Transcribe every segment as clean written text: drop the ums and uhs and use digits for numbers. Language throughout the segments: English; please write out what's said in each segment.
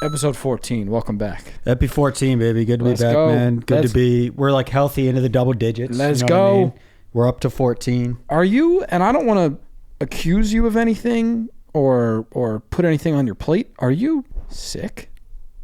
Episode 14. Welcome back. Epi 14, baby. Good to Let's be back, go. man. Good to be. We're like healthy into the double digits. Let's you know what I go. mean? We're up to 14. Are you, and I don't want to accuse you of anything or put anything on your plate. Are you sick?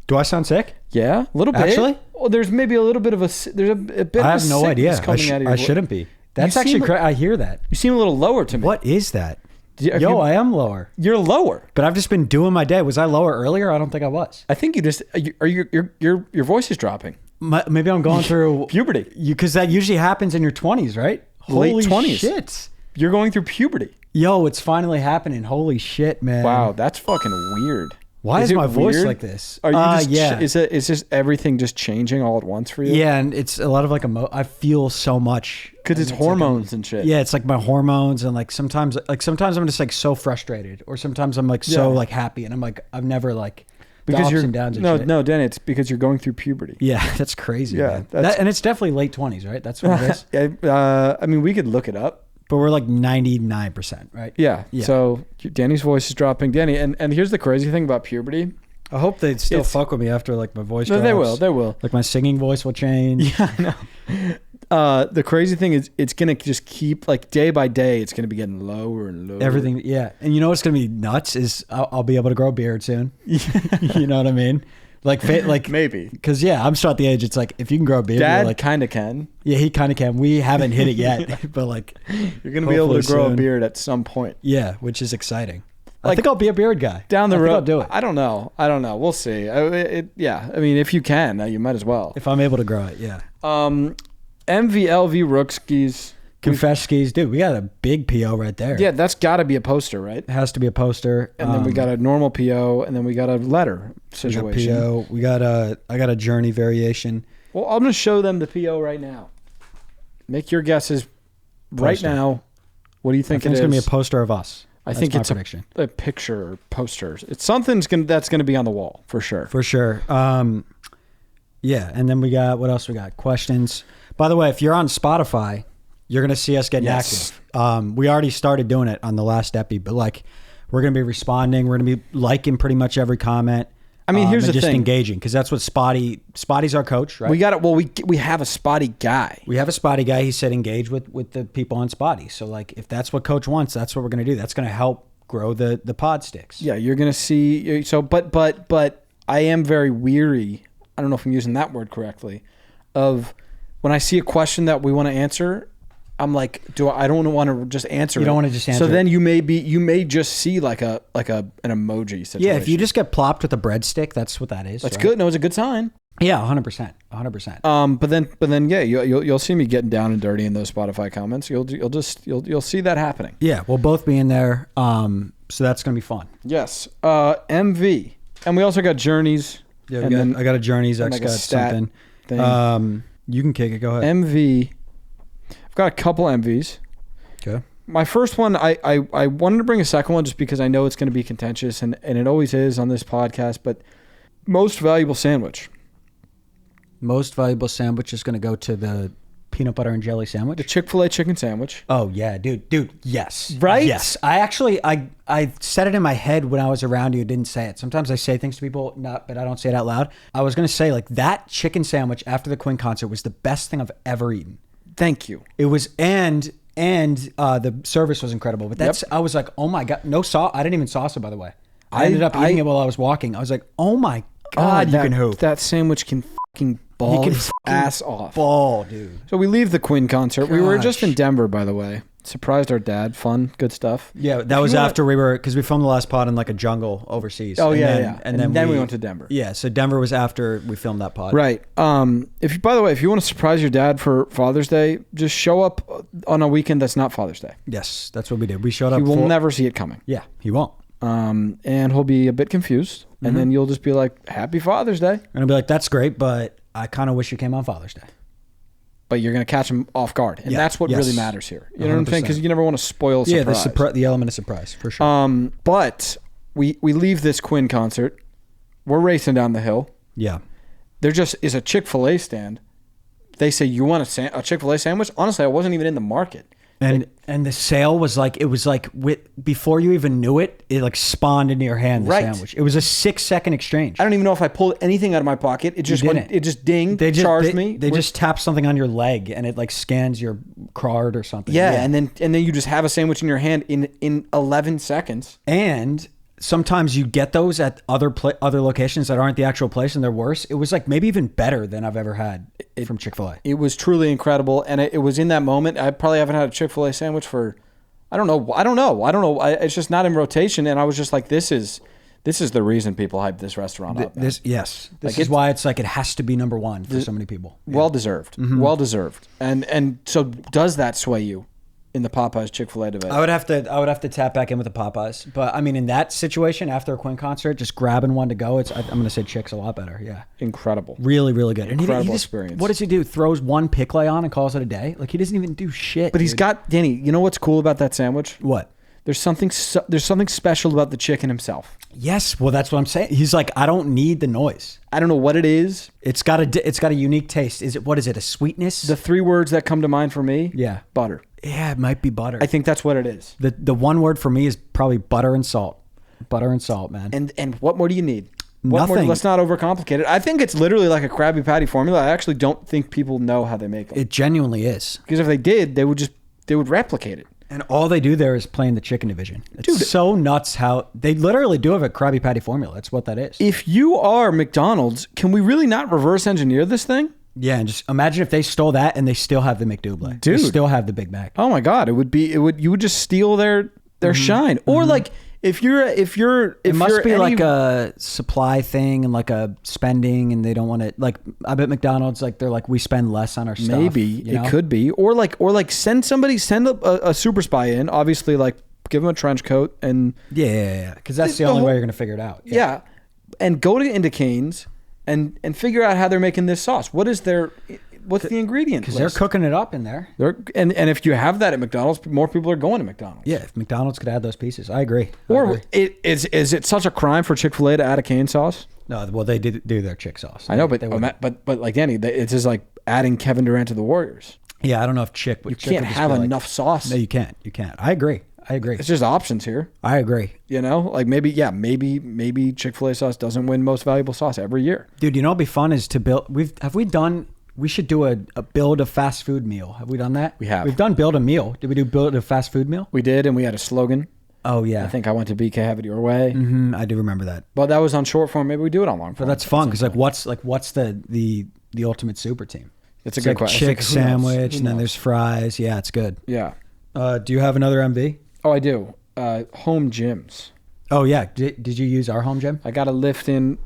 Do I sound sick? Yeah, a little bit. Actually? Well, there's maybe a little bit of there's a bit I of have no idea. coming out of your I shouldn't be. That's You actually seem- crazy. I hear that. You seem a little lower to me. What is that? Yo, I am lower. You're lower. But I've just been doing my day. Was I lower earlier? I don't think I was. I think you just your voice is dropping. Maybe I'm going through Puberty. Because that usually happens in your 20s, right? Late Holy 20s. shit. You're going through puberty. Yo, it's finally happening. Holy shit, man. Wow, that's fucking weird. Why is it my voice weird? like this? Are you just yeah. is just everything just changing all at once for you? Yeah, and it's a lot of like I feel so much Because it's like hormones and shit. yeah, it's like my hormones, and like sometimes I'm just like so frustrated, or sometimes I'm like so Yeah. like happy, and I'm like I've never like Because ups you're and downs and no, shit. no, Danny, it's because you're going through puberty. Yeah, that's crazy. Yeah, man. that's- And it's definitely late 20s, right? That's what it is. I mean, we could look it up. But we're like 99%, right? Yeah. Yeah. So Danny's voice is dropping. Danny, and here's the crazy thing about puberty. I hope they still It's- fuck with me after like my voice. No, drops. they will. They will. Like my singing voice will change. Yeah, I know. The crazy thing is, it's gonna just keep like day by day. It's gonna be getting lower and lower. Everything, yeah. And you know what's gonna be nuts is I'll be able to grow a beard soon. You know what I mean? Like Maybe. because I'm still at the age. It's like if you can grow a beard, Dad you're like kind of can. yeah, he kind of can. We haven't hit it yet, but like You're gonna be able to hopefully grow a soon. beard at some point Yeah, which is exciting. I Like, think I'll be a beard guy down the I think road. I'll do it I don't know. We'll see. Yeah. I mean, if you can, you might as well. if I'm able to grow it. Yeah. MVLV Rookskis. Confess skis, dude. We got a big PO right there. Yeah, that's got to be a poster, right? It has to be a poster. And then we got a normal PO, and then we got a letter we got situation. PO. We got I got a journey variation. Well, I'm going to show them the PO right now. Make your guesses right Poster. now. What do you think I think it it's gonna is? be a poster of us. I That's think my it's prediction. a picture or posters. It's something that's going to be on the wall for sure. For sure. Yeah, and then we got what else we got? Questions. By the way, if you're on Spotify, you're gonna see us getting Yes. active. We already started doing it on the last epi, but like we're gonna be responding. We're gonna be liking pretty much every comment. I mean, here's and the just thing. engaging because that's what Spotty's our coach, right? We got it. Well, we have a spotty guy. We have a Spotty guy. He said engage with the people on Spotty. So like if that's what coach wants, that's what we're gonna do. That's gonna help grow the pod sticks. Yeah, you're going to see. So, but I am very weary. I don't know if I'm using that word correctly. Of when I see a question that we want to answer, I'm like, I don't want to just answer. You don't it. want to just answer So it. then you may just see like an emoji situation. Yeah, if you just get plopped with a breadstick, that's what that is. that's right? good. No, it's a good sign. Yeah, 100%. But then, yeah, you'll see me getting down and dirty in those Spotify comments. You'll see that happening. Yeah, we'll both be in there. So that's gonna be fun. Yes. MV, and we also got journeys. Yeah, and I got a journeys. and X like a got stat something. thing. You can kick it. Go ahead. MV. I've got a couple MVs. Okay. My first one, I wanted to bring a second one just because I know it's going to be contentious, and it always is on this podcast. But most valuable sandwich. Most valuable sandwich is gonna go to the peanut butter and jelly sandwich. The Chick-fil-A chicken sandwich. Oh yeah, dude, yes. Right? Yes. I actually I said it in my head when I was around you, didn't say it. Sometimes I say things to people, but I don't say it out loud. I was gonna say like that chicken sandwich after the Quinn concert was the best thing I've ever eaten. Thank you. It was and the service was incredible. But that's I was like, oh my god, no sauce. I didn't even sauce it, by the way. I ended up eating it while I was walking. I was like, oh my god, you can hoop. That sandwich can fucking ball He can his ass off. Ball, dude. So we leave the Quinn concert. We were just Gosh. in Denver, by the way. Surprised our dad. Fun, good stuff. Yeah, that was after we were because we filmed the last pod in like a jungle overseas. Oh And yeah, then- yeah. And then we went to Denver. Yeah, so Denver was after we filmed that pod. Right. By the way, if you want to surprise your dad for Father's Day, just show up on a weekend that's not Father's Day. Yes, that's what we did. We showed up. He will never see it coming. Yeah, he won't. And he'll be a bit confused, and then you'll just be like, "Happy Father's Day," And I'll be like, that's great, but I kind of wish you came on Father's Day. but you're gonna catch him off guard, and Yeah, that's what yes. really matters here. You know what I'm saying? 100%. Because you never want to spoil a surprise. Yeah, the element of surprise for sure. But we leave this Quinn concert. We're racing down the hill. Yeah. There just is a Chick-fil-A stand. They say, you want a Chick-fil-A sandwich? Honestly, I wasn't even in the market. And the sale was like, it was like before you even knew it, it like spawned into your hand, the sandwich. It was a 6-second exchange. I don't even know if I pulled anything out of my pocket. It just dinged, charged me. They just tap something on your leg and it like scans your card or something. Yeah. And then you just have a sandwich in your hand in 11 seconds. And sometimes you get those at other locations that aren't the actual place and they're worse. It was like maybe even better than I've ever had from Chick-fil-A. It was truly incredible. And it was in that moment. I probably haven't had a Chick-fil-A sandwich for, I don't know. It's just not in rotation. And I was just like, this is the reason people hype this restaurant up. This is why it's like it has to be number one for so many people. Yeah. Well deserved. Mm-hmm. Well deserved. And so does that sway you in the Popeyes Chick-fil-A debate? I would have to tap back in with the Popeyes. But I mean, in that situation, after a Quinn concert, just grabbing one to go, I'm going to say Chick's a lot better. Yeah. Incredible. Really, really good. Incredible experience. What does he do? Throws one pickle on and calls it a day? Like, he doesn't even do shit. But he's got, Danny, you know what's cool about that sandwich? What? There's something special about the chicken himself. Yes, well, that's what I'm saying. He's like, I don't need the noise. I don't know what it is. It's got a unique taste. What is it? A sweetness? The 3 words that come to mind for me. Yeah, butter. Yeah, it might be butter. I think that's what it is. The one word for me is probably butter and salt. Butter and salt, man. And what more do you need? Nothing. Let's not overcomplicate it. I think it's literally like a Krabby Patty formula. I actually don't think people know how they make them. It genuinely is. Because if they did, they would replicate it. And all they do there is play in the chicken division. It's so nuts how they literally do have a Krabby Patty formula. That's what that is. If you are McDonald's, can we really not reverse engineer this thing? Yeah, and just imagine if they stole that and they still have the McDouble. Dude. They still have the Big Mac. Oh my God, you would just steal their shine. Or like if it must be like a supply thing and like a spending, and they don't want to, like, I bet McDonald's, like, they're like, we spend less on our stuff. Maybe it could be, or like send a super spy in, obviously, like give them a trench coat and yeah, because that's the only way you're gonna figure it out. Yeah, and go into Cane's and figure out how they're making this sauce. What's the ingredient? Because they're cooking it up in there. And if you have that at McDonald's, more people are going to McDonald's. Yeah, if McDonald's could add those pieces, I agree. Is it such a crime for Chick-fil-A to add a cane sauce? No, well, they do their chick sauce. I know, but like Danny, it's just like adding Kevin Durant to the Warriors. Yeah, I don't know if Chick would. You can't have enough sauce. No, you can't. You can't. I agree. It's just options here. I agree. You know, like maybe Chick-fil-A sauce doesn't win most valuable sauce every year. Dude, you know what'd be fun is to build. We should do a build a fast food meal. Have we done that? We have. We've done build a meal. Did we do build a fast food meal? We did, and we had a slogan. Oh yeah. I think I went to BK, have it your way. Mm-hmm, I do remember that. But that was on short form. Maybe we do it on long form. But that's fun because what's the ultimate super team? It's a good question. Chick sandwich, and then there's fries. Yeah, it's good. Yeah. Do you have another MV? Oh, I do. Home gyms. Oh yeah. Did you use our home gym? I got a lift in.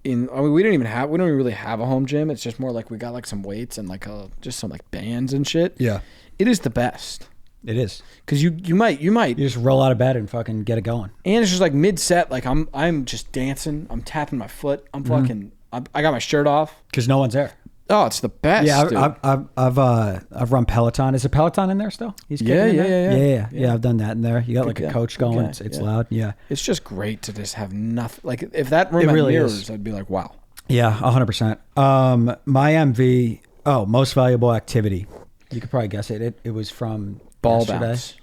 I mean, we don't even really have a home gym. It's just more like we got like some weights and like just some like bands and shit. Yeah. It is the best. It is. Because you might just roll out of bed and fucking get it going. And it's just like mid set, like I'm just dancing. I'm tapping my foot. I'm fucking. I got my shirt off. Because no one's there. Oh, it's the best. Yeah, I've run Peloton. Is a Peloton in there still? He's yeah. I've done that in there. You got like a coach going. It's loud. Yeah, it's just great to just have nothing. Like if that room had mirrors, I'd be like, wow. Yeah, 100%. My MV. Oh, most valuable activity. You could probably guess it. It was from ball yesterday. bounce.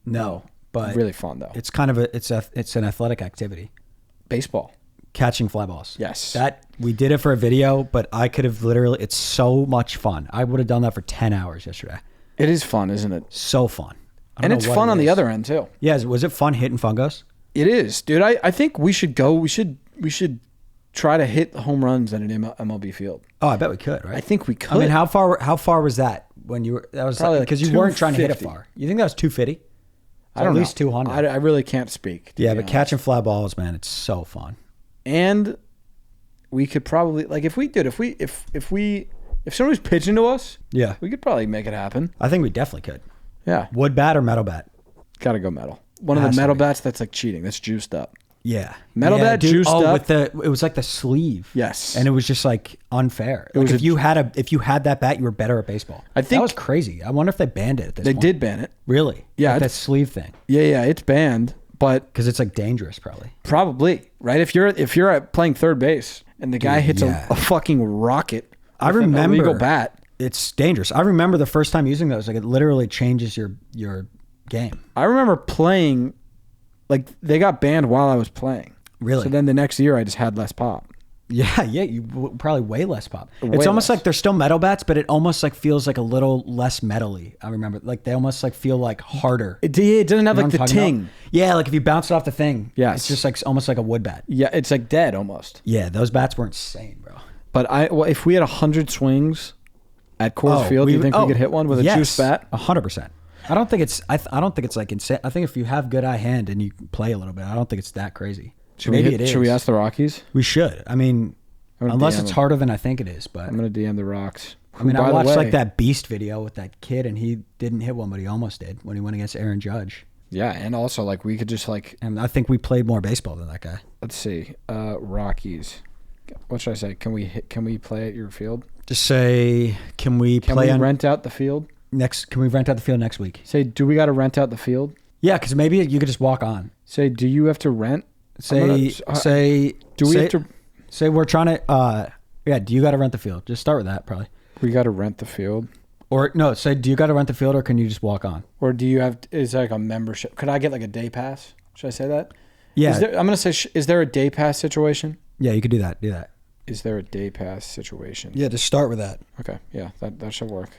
No, but really fun though. It's kind of it's an athletic activity. Baseball. Catching fly balls. Yes. That we did it for a video, but I could have literally, it's so much fun. I would have done that for 10 hours yesterday. It is fun, isn't it? So fun. And it's fun on the other end too. Yeah. Was it fun hitting fungos? It is, dude. I think we should go. We should try to hit home runs at an MLB field. Oh, I bet we could, right? I think we could. I mean, how far was that when you were, that was probably because you weren't trying to hit it far. You think that was 250? I don't know. At least 200. I really can't speak. Yeah, but catching fly balls, man, it's so fun. And we could probably, like, if somebody's pitching to us, yeah, we could probably make it happen. I think we definitely could. Yeah. Wood bat or metal bat? Gotta go metal. One of the metal bats that's like cheating. That's juiced up. Yeah. Metal bat, dude, juiced up. It was like the sleeve. Yes. And it was just like unfair. Like if you had that bat, you were better at baseball. I think that was crazy. I wonder if they banned it at this point. They did ban it. Really? Yeah. Like that sleeve thing. Yeah, it's banned. But because it's like dangerous, probably. Probably, right? If you're playing third base and the guy hits a fucking rocket, I remember a legal bat. It's dangerous. I remember the first time using those. Like it literally changes your game. I remember playing, like they got banned while I was playing. Really? So then the next year I just had less pop. Yeah, you probably way less pop. It's almost like they're still metal bats, but it almost like feels like a little less metally. I remember, like they almost like feel like harder. It doesn't have like the ting. Yeah, like if you bounce it off the thing, yes. It's just like almost like a wood bat. Yeah, it's like dead almost. Yeah, those bats were insane, bro. But if we had 100 swings at Coors Field, do you think we could hit one with a juice bat? 100%. I don't think it's. I don't think it's like insane. I think if you have good eye hand and you play a little bit, I don't think it's that crazy. Should we ask the Rockies? We should. I mean, unless it's harder than I think it is. But I'm gonna DM the Rocks. I mean, I watched like that Beast video with that kid, and he didn't hit one, but he almost did when he went against Aaron Judge. Yeah, and also like we could just like. And I think we played more baseball than that guy. Let's see, Rockies. What should I say? Can we play at your field? Just say, can we rent out the field next? Can we rent out the field next week? Say, do we got to rent out the field? Yeah, because maybe you could just walk on. Say, do you have to rent? Say we're trying to. Do you got to rent the field? Just start with that, probably. We got to rent the field. Or no, say, do you got to rent the field, or can you just walk on? Or do you have? Is there like a membership? Could I get like a day pass? Should I say that? Yeah. I'm gonna say, is there a day pass situation? Yeah, you could do that. Do that. Is there a day pass situation? Yeah, just start with that. Okay, yeah, that should work.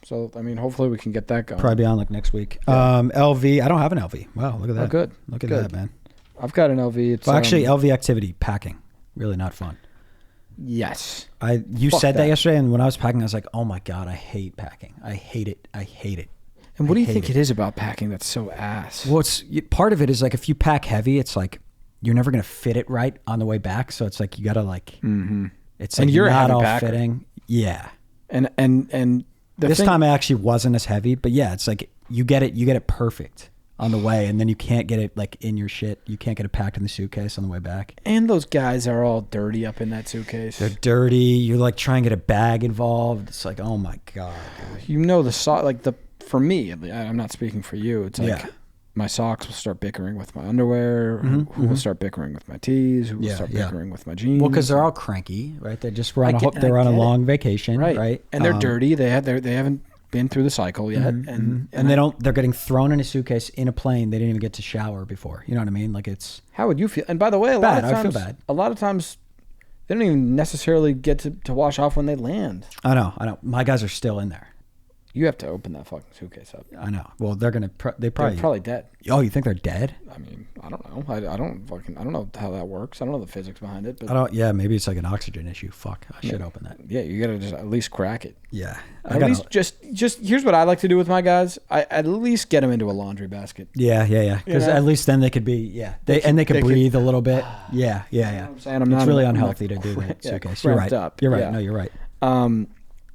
So I mean, hopefully we can get that going. Probably be on like next week. Yeah. LV, I don't have an LV. Wow, look at that. Oh, good. Look at that, man. I've got an LV. It's actually LV activity packing, really not fun. Yes. You said that yesterday, and when I was packing, I was like, oh my god, I hate packing. I hate it. And what do you think it is about packing that's so ass? Well, part of it is like if you pack heavy, it's like you're never gonna fit it right on the way back. So it's like you gotta like. Mm-hmm. It's like you're not a all packer. fitting. Yeah. And this time I actually wasn't as heavy, but yeah, it's like you get it perfect on the way, and then you can't get it like in your shit. You can't get it packed in the suitcase on the way back. And those guys are all dirty up in that suitcase. They're dirty. You're like trying to get a bag involved. It's like, oh my god. Dude. You know for me, I'm not speaking for you. It's like my socks will start bickering with my underwear. Mm-hmm, who will start bickering with my tees? Who will start bickering with my jeans? Well, because they're all cranky, right? They just were on a long vacation, right? And they're dirty. They haven't been through the cycle yet, and they're getting thrown in a suitcase in a plane. They didn't even get to shower before. You know what I mean? Like it's. How would you feel? And by the way, I feel bad. A lot of times, they don't even necessarily get to wash off when they land. I know. My guys are still in there. You have to open that fucking suitcase up. I know. Well, they're probably dead. Oh, you think they're dead? I mean, I don't know. I don't know how that works. I don't know the physics behind it. But I don't. Yeah, maybe it's like an oxygen issue. Fuck, I should open that. Yeah, you gotta just at least crack it. Yeah, at least just here's what I like to do with my guys. I at least get them into a laundry basket. Yeah. Because at least then they could be they could breathe a little bit. Yeah. You know what I'm saying? It's really unhealthy to do that suitcase. You're right. You're right. No, you're right.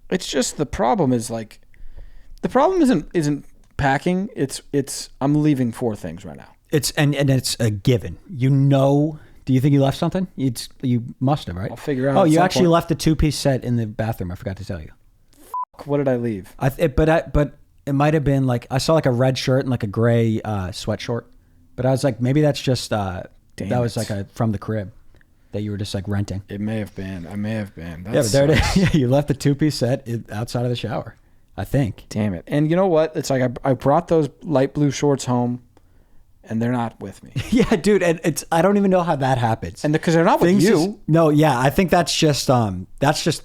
It's just the problem is like. The problem isn't packing. It's I'm leaving 4 things right now. It's it's a given. Do you think you left something? You must have, right? I'll figure out. Oh, you actually left a 2-piece set in the bathroom. I forgot to tell you. What did I leave? But it might have been like I saw like a red shirt and like a gray sweat short. But I was like, maybe that's just that was like from the crib that you were just like renting. It may have been. I may have been. But there it is. Yeah, you left the 2-piece set outside of the shower. I think. Damn it. And you know what? It's like I brought those light blue shorts home, and they're not with me. Yeah, dude. And I don't even know how that happens. And because they're not with you. No, yeah. I think that's just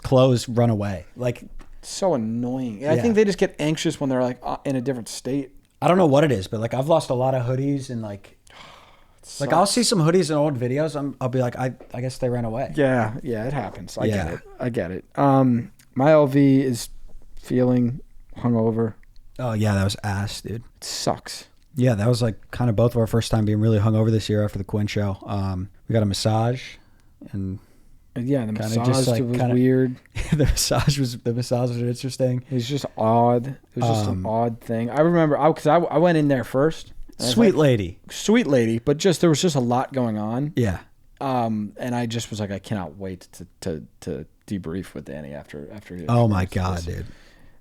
clothes run away. Like so annoying. Yeah. I think they just get anxious when they're like in a different state. I don't know what it is, but like I've lost a lot of hoodies and like I'll see some hoodies in old videos. I'll be like, I guess they ran away. Yeah, it happens. I get it. My LV is feeling hungover. Oh yeah, that was ass, dude. It sucks. Yeah, that was like kind of both of our first time being really hungover this year after the Quinn show. We got a massage, and the massage was weird. the massage was interesting. It was just odd. It was just an odd thing. I remember because I went in there first. Sweet lady, but there was just a lot going on. Yeah. And I just was like, I cannot wait to debrief with Danny after. Oh my god, dude.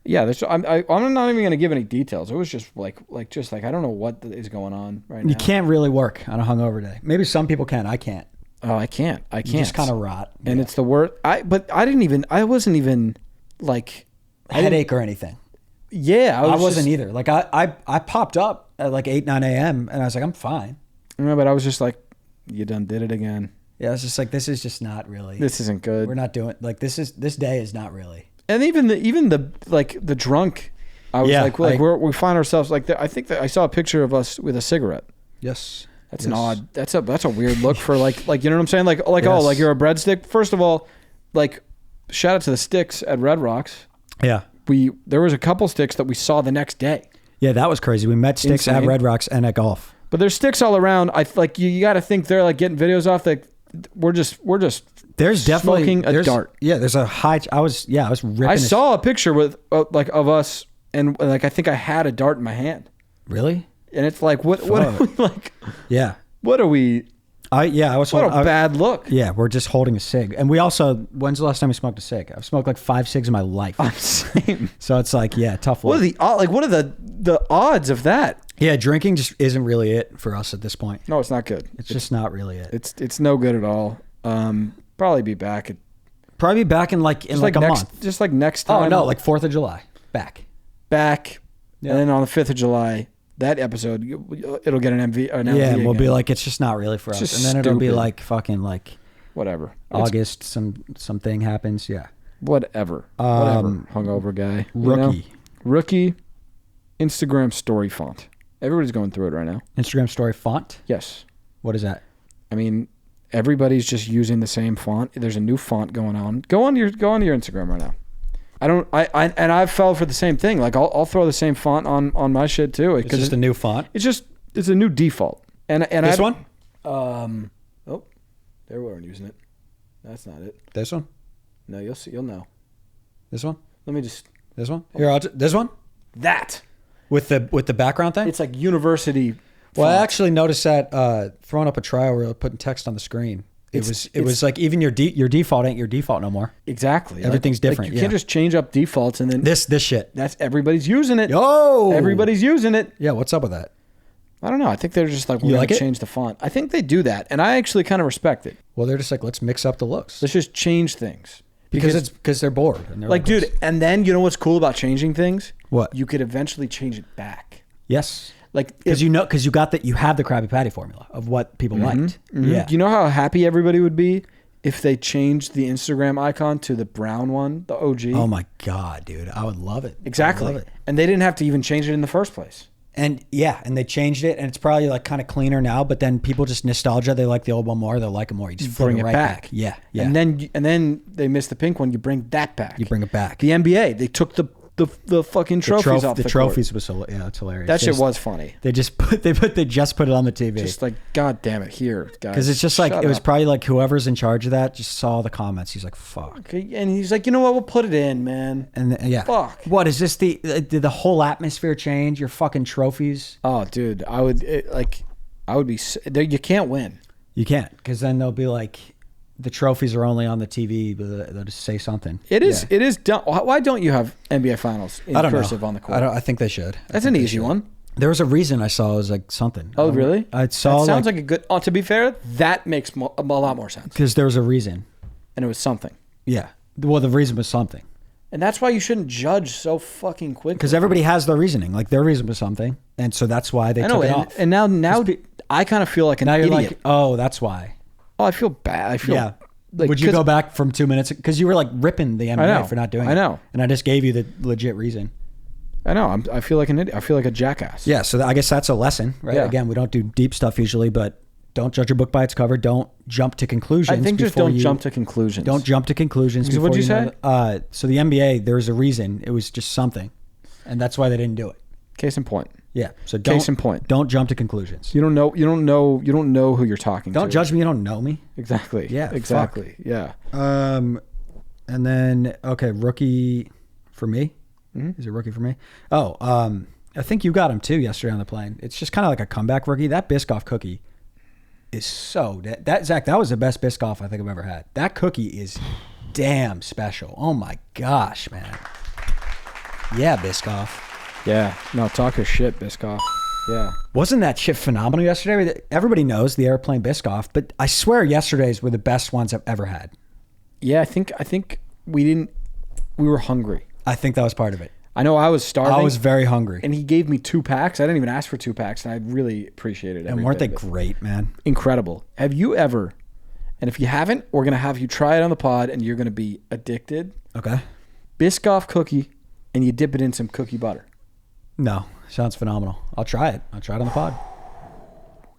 Yeah, I'm not even gonna give any details. It was just like I don't know what is going on right now. You can't really work on a hungover day. Maybe some people can. I can't. Oh, I can't. You just kind of rot. And it's the worst. I wasn't even like headache or anything. Yeah, I wasn't either. Like I popped up at like 8, 9 a.m. and I was like, I'm fine. Yeah, but I was just like, you done did it again. Yeah, I was just like, this is just not really. This isn't good. We're not doing like this day is not really. And even the drunk, I was we find ourselves like I think that I saw a picture of us with a cigarette. Yes. That's an odd. That's a weird look for like you know what I'm saying? Like yes. Oh, like you're a breadstick. First of all, like shout out to the sticks at Red Rocks. Yeah. There was a couple sticks that we saw the next day. Yeah, that was crazy. We met sticks at Red Rocks and at golf. But there's sticks all around. I like you got to think they're like getting videos off. Like we're just there's definitely smoking a dart. Yeah, there's a high. I was ripping. I saw a picture with like of us and like I think I had a dart in my hand. Really? And it's like what are we like? Yeah. What are we? I was. What a bad look. Yeah, we're just holding a cig, and we also. When's the last time we smoked a cig? I've smoked like 5 cigs in my life. Same. So it's like, yeah, tough look. What are the odds of that? Yeah, drinking just isn't really it for us at this point. No, it's not good. It's just not really it. It's no good at all. Probably be back in like a month. Just like next time. Oh no, like 4th of July. Back. Yeah. And then on the 5th of July. That episode, it'll get an MV. And we'll be like, it's just not really for us. And then it'll be like fucking like whatever. August, something happens. Yeah. Whatever. Hungover guy. Rookie Instagram story font. Everybody's going through it right now. Instagram story font? Yes. What is that? I mean, everybody's just using the same font. There's a new font going on. Go on your Instagram right now. I fell for the same thing. Like I'll throw the same font on my shit too. It's just a new font. It's a new default. And this one? There we weren't using it. That's not it. This one? No, you'll know. This one? Let me just. This one? Here, this one? That. With the background thing? It's like university. Well, I actually noticed that throwing up a trial where putting text on the screen. It was like even your default ain't your default no more. Exactly. Everything's different. You can't just change up defaults and then this shit. That's everybody's using it. Yo, everybody's using it. Yeah, what's up with that? I don't know. I think they're just like, we're going to change the font. I think they do that, and I actually kind of respect it. Well, they're just like, let's mix up the looks. Let's just change things because they're bored. And they're like, dude. And then you know what's cool about changing things? What? You could eventually change it back. Yes. Like because you have the Krabby Patty formula of what people liked. Mm-hmm. Yeah. Do you know how happy everybody would be if they changed the Instagram icon to the brown one, the OG? Oh my God, dude. I would love it. Exactly. Love it. And they didn't have to even change it in the first place. And and they changed it, and it's probably like kind of cleaner now. But then people just nostalgia. They like the old one more. They'll like it more. You just bring it right back. Yeah. And then they miss the pink one. You bring that back. You bring it back. The NBA. They took the fucking trophies off the trophies court. It's hilarious. That shit was funny. They just put it on the TV. Just like, God damn it, here, guys. Because it's just like it was probably like whoever's in charge of that just saw the comments. He's like, fuck. Okay, and he's like, you know what? We'll put it in, man. And fuck. What is this? Did the whole atmosphere change? Your fucking trophies. Oh, dude, I would be. You can't win. You can't, because then they'll be like, the trophies are only on the TV, but they'll just say something. It is. Yeah. It is dumb. Why don't you have NBA Finals in cursive on the court? I think they should. That's an easy one. There was a reason I saw it was like something. Oh, really? I saw. That sounds like a good. Oh, to be fair, that makes a lot more sense. Because there was a reason, and it was something. Yeah. Well, the reason was something. And that's why you shouldn't judge so fucking quickly. Because everybody has their reasoning. Like their reason was something, and so that's why they took it off. And now I kind of feel like an idiot. You're like, oh, that's why. Oh, I feel bad. I feel. Yeah. Like, would you go back from 2 minutes? Because you were like ripping the NBA for not doing it. I know. And I just gave you the legit reason. I know. I feel like an idiot. I feel like a jackass. Yeah. So I guess that's a lesson, right? Yeah. Again, we don't do deep stuff usually, but don't judge a book by its cover. Don't jump to conclusions. I think just don't jump to conclusions. Don't jump to conclusions. What did you say? So the NBA, there was a reason. It was just something. And that's why they didn't do it. Case in point. Yeah. So case in point. Don't jump to conclusions. You don't know who you're talking to. Don't judge me. You don't know me. Exactly. Yeah. Exactly. Fuck. Yeah. And then rookie for me. Mm-hmm. Is it rookie for me? Oh, I think you got him too yesterday on the plane. It's just kind of like a comeback rookie. That Biscoff cookie is Zach. That was the best Biscoff I think I've ever had. That cookie is damn special. Oh my gosh, man. Yeah, Biscoff. Yeah. No, talk your shit, Biscoff. Yeah. Wasn't that shit phenomenal yesterday? Everybody knows the airplane Biscoff, but I swear yesterday's were the best ones I've ever had. Yeah, I think we were hungry. I think that was part of it. I know I was starving. I was very hungry. And he gave me 2 packs. I didn't even ask for 2 packs, and I really appreciated it. And weren't they great, man? Incredible. Have you ever, and if you haven't, we're going to have you try it on the pod, and you're going to be addicted. Okay. Biscoff cookie, and you dip it in some cookie butter. No. Sounds phenomenal. I'll try it. I'll try it on the pod.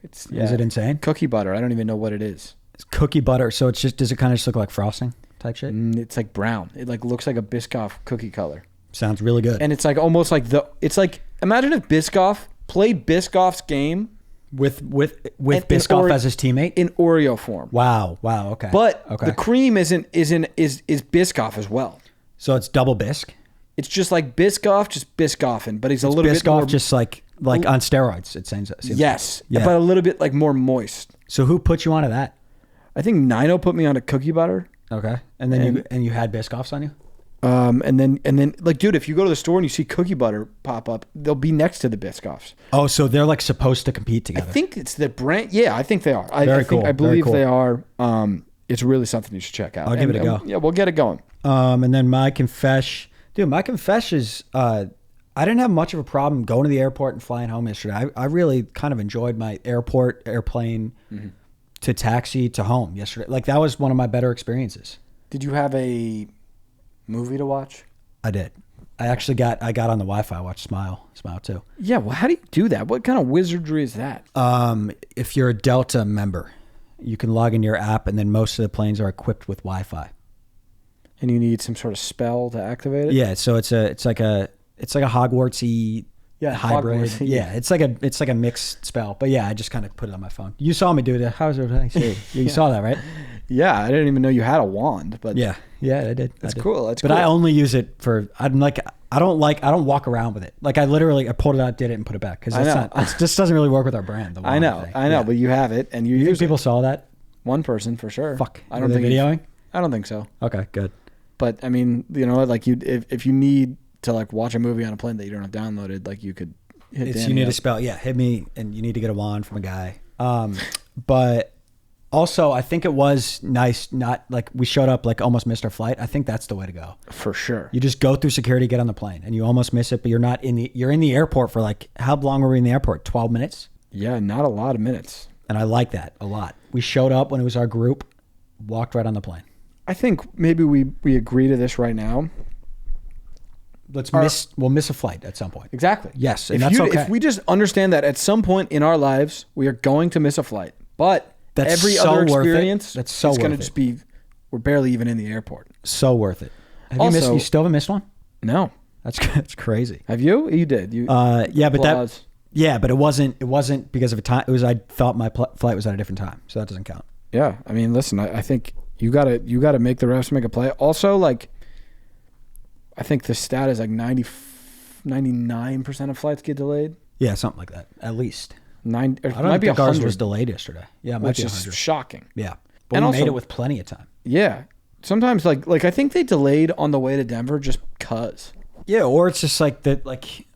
Is it insane? Cookie butter. I don't even know what it is. It's cookie butter. So it's just, does it kind of just look like frosting type shit? It's like brown. It like looks like a Biscoff cookie color. Sounds really good. And it's like almost like it's like, imagine if Biscoff played Biscoff's game with Biscoff as his teammate in Oreo form. Wow. Okay. But the cream is Biscoff as well. So it's double bisque. It's just like Biscoff, just Biscoffing, but he's a little bit more just like on steroids. It seems. Yes, but a little bit like more moist. So who put you onto that? I think Nino put me onto cookie butter. Okay, and then you had Biscoffs on you. And then like, dude, if you go to the store and you see cookie butter pop up, they'll be next to the Biscoffs. Oh, so they're like supposed to compete together. I think it's the brand. Yeah, I think they are. I believe they are. It's really something you should check out. I'll give it a go. Yeah, we'll get it going. And then my confession is I didn't have much of a problem going to the airport and flying home yesterday. I really kind of enjoyed my airplane to taxi to home yesterday. Like that was one of my better experiences. Did you have a movie to watch? I did. I got on the Wi-Fi. I watched Smile 2. Yeah. Well, how do you do that? What kind of wizardry is that? If you're a Delta member, you can log into your app, and then most of the planes are equipped with Wi-Fi. And you need some sort of spell to activate it? Yeah, so it's like a Hogwartsy hybrid. Hogwarts. Yeah, it's like a mixed spell. But yeah, I just kind of put it on my phone. You saw me do it. How's everything? You saw that, right? Yeah, I didn't even know you had a wand, but yeah, I did. That's cool. But I only use it for I don't walk around with it. Like I pulled it out, did it, and put it back because it just doesn't really work with our brand. I know, but you have it, and you think people saw that? One person for sure. Fuck, I don't think videoing. I don't think so. Okay, good. But I mean, like if you need to like watch a movie on a plane that you don't have downloaded, like you could hit Danny you need up. a spell. Yeah, hit me, and you need to get a wand from a guy. But also, I think it was nice. Not like we showed up like almost missed our flight. I think that's the way to go. For sure. You just go through security, get on the plane, and you almost miss it. But you're in the airport for like how long were we in the airport? 12 minutes. Yeah, not a lot of minutes. And I like that a lot. We showed up when it was our group, walked right on the plane. I think maybe we agree to this right now. We'll miss a flight at some point. Exactly. Yes, and that's okay. If we just understand that at some point in our lives we are going to miss a flight, but every other experience, that's so it's worth going it. to just be we're barely even in the airport. So worth it. You still haven't missed one? No. That's crazy. Have you? You did. But it wasn't because of a time. It was I thought my flight was at a different time, so that doesn't count. Yeah, I mean, listen, I think you gotta make the refs make a play. Also, like, I think the stat is like 99% of flights get delayed. Yeah, something like that. At least. I don't think ours was delayed yesterday. Yeah, it might which be is 100. shocking. Yeah, but we made it with plenty of time. Yeah, sometimes like I think they delayed on the way to Denver just cause. Yeah, or it's just like that, like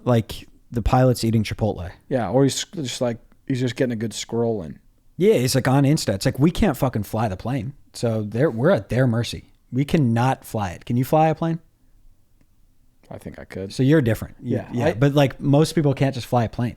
the pilot's eating Chipotle. Yeah, or he's just getting a good scroll in. Yeah, it's like on Insta. It's like we can't fucking fly the plane, so we're at their mercy. We cannot fly it. Can you fly a plane? I think I could. So you're different. Yeah. But like most people can't just fly a plane.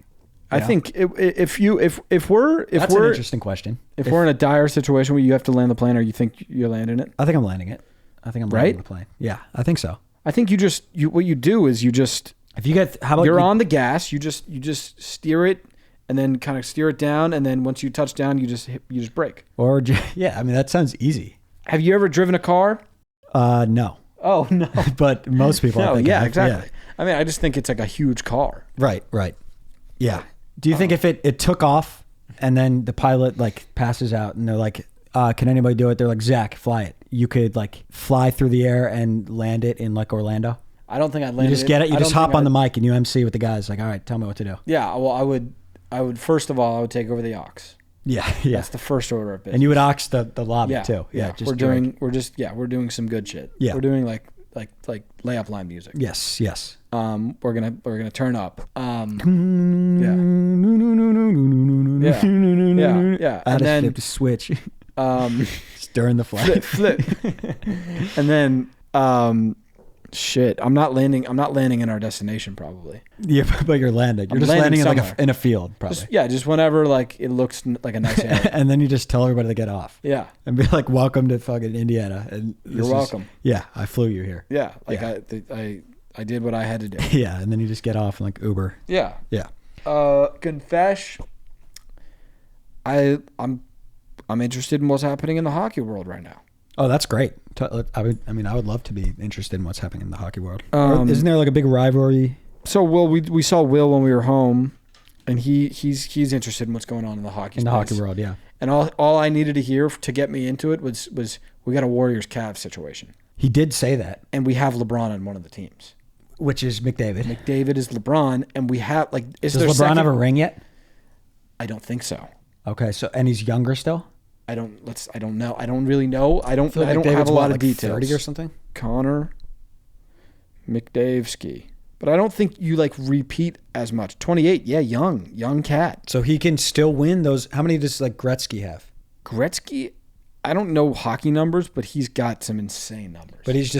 I think if we're that's an interesting question. If we're in a dire situation where you have to land the plane, or you think you're landing it? I think I'm landing it. I think I'm landing the plane. Yeah, I think so. I think what you do is if you get you're on the gas, you just steer it and then kind of steer it down, and then once you touch down, you just brake. Or yeah, I mean that sounds easy. Have you ever driven a car? No. Oh no. But most people. No, yeah, exactly. Yeah. I mean, I just think it's like a huge car. Right. Yeah. Do you think if it took off and then the pilot like passes out and they're like, can anybody do it? They're like, Zach, fly it. You could like fly through the air and land it in like Orlando? I don't think I'd land it. You just get it. You just hop on the mic and you MC with the guys. Like, all right, tell me what to do. Yeah. Well, I would first of all, I would take over the aux. Yeah. That's the first order of business. And you would aux the lobby too. Yeah. We're doing some good shit. Yeah. We're doing like layup line music. Yes. We're gonna turn up. Yeah. And then flip the switch. Stirring the flag. Flip. And then Shit, I'm not landing in our destination probably. Yeah, but you're landing. You're I'm just landing in somewhere. in a field, probably. Just whenever like it looks like a nice area. And then you just tell everybody to get off. Yeah. And be like, welcome to fucking Indiana. And You're welcome. Yeah, I flew you here. Yeah, like Yeah. I did what I had to do. Yeah, and then you just get off and like Uber. Yeah. Yeah. Confess. I'm interested in what's happening in the hockey world right now. Oh, that's great. I would love to be interested in what's happening in the hockey world. Isn't there like a big rivalry? So Will, we saw Will when we were home, and he's interested in what's going on in the hockey In the space. hockey world, yeah. And all I needed to hear to get me into it was we got a Warriors-Cavs situation, He did say that, and we have LeBron on one of the teams. which is McDavid. McDavid is LeBron, and we have Does LeBron have a ring yet? I don't think so. Okay, so and he's younger still. I don't know. I don't really know. I don't have McDavid's a lot of like details. 30 or something. Connor McDaveski. But I don't think you like repeat as much. 28, yeah, young cat. So he can still win those. How many does like Gretzky have? Gretzky, I don't know hockey numbers, but he's got some insane numbers. But he's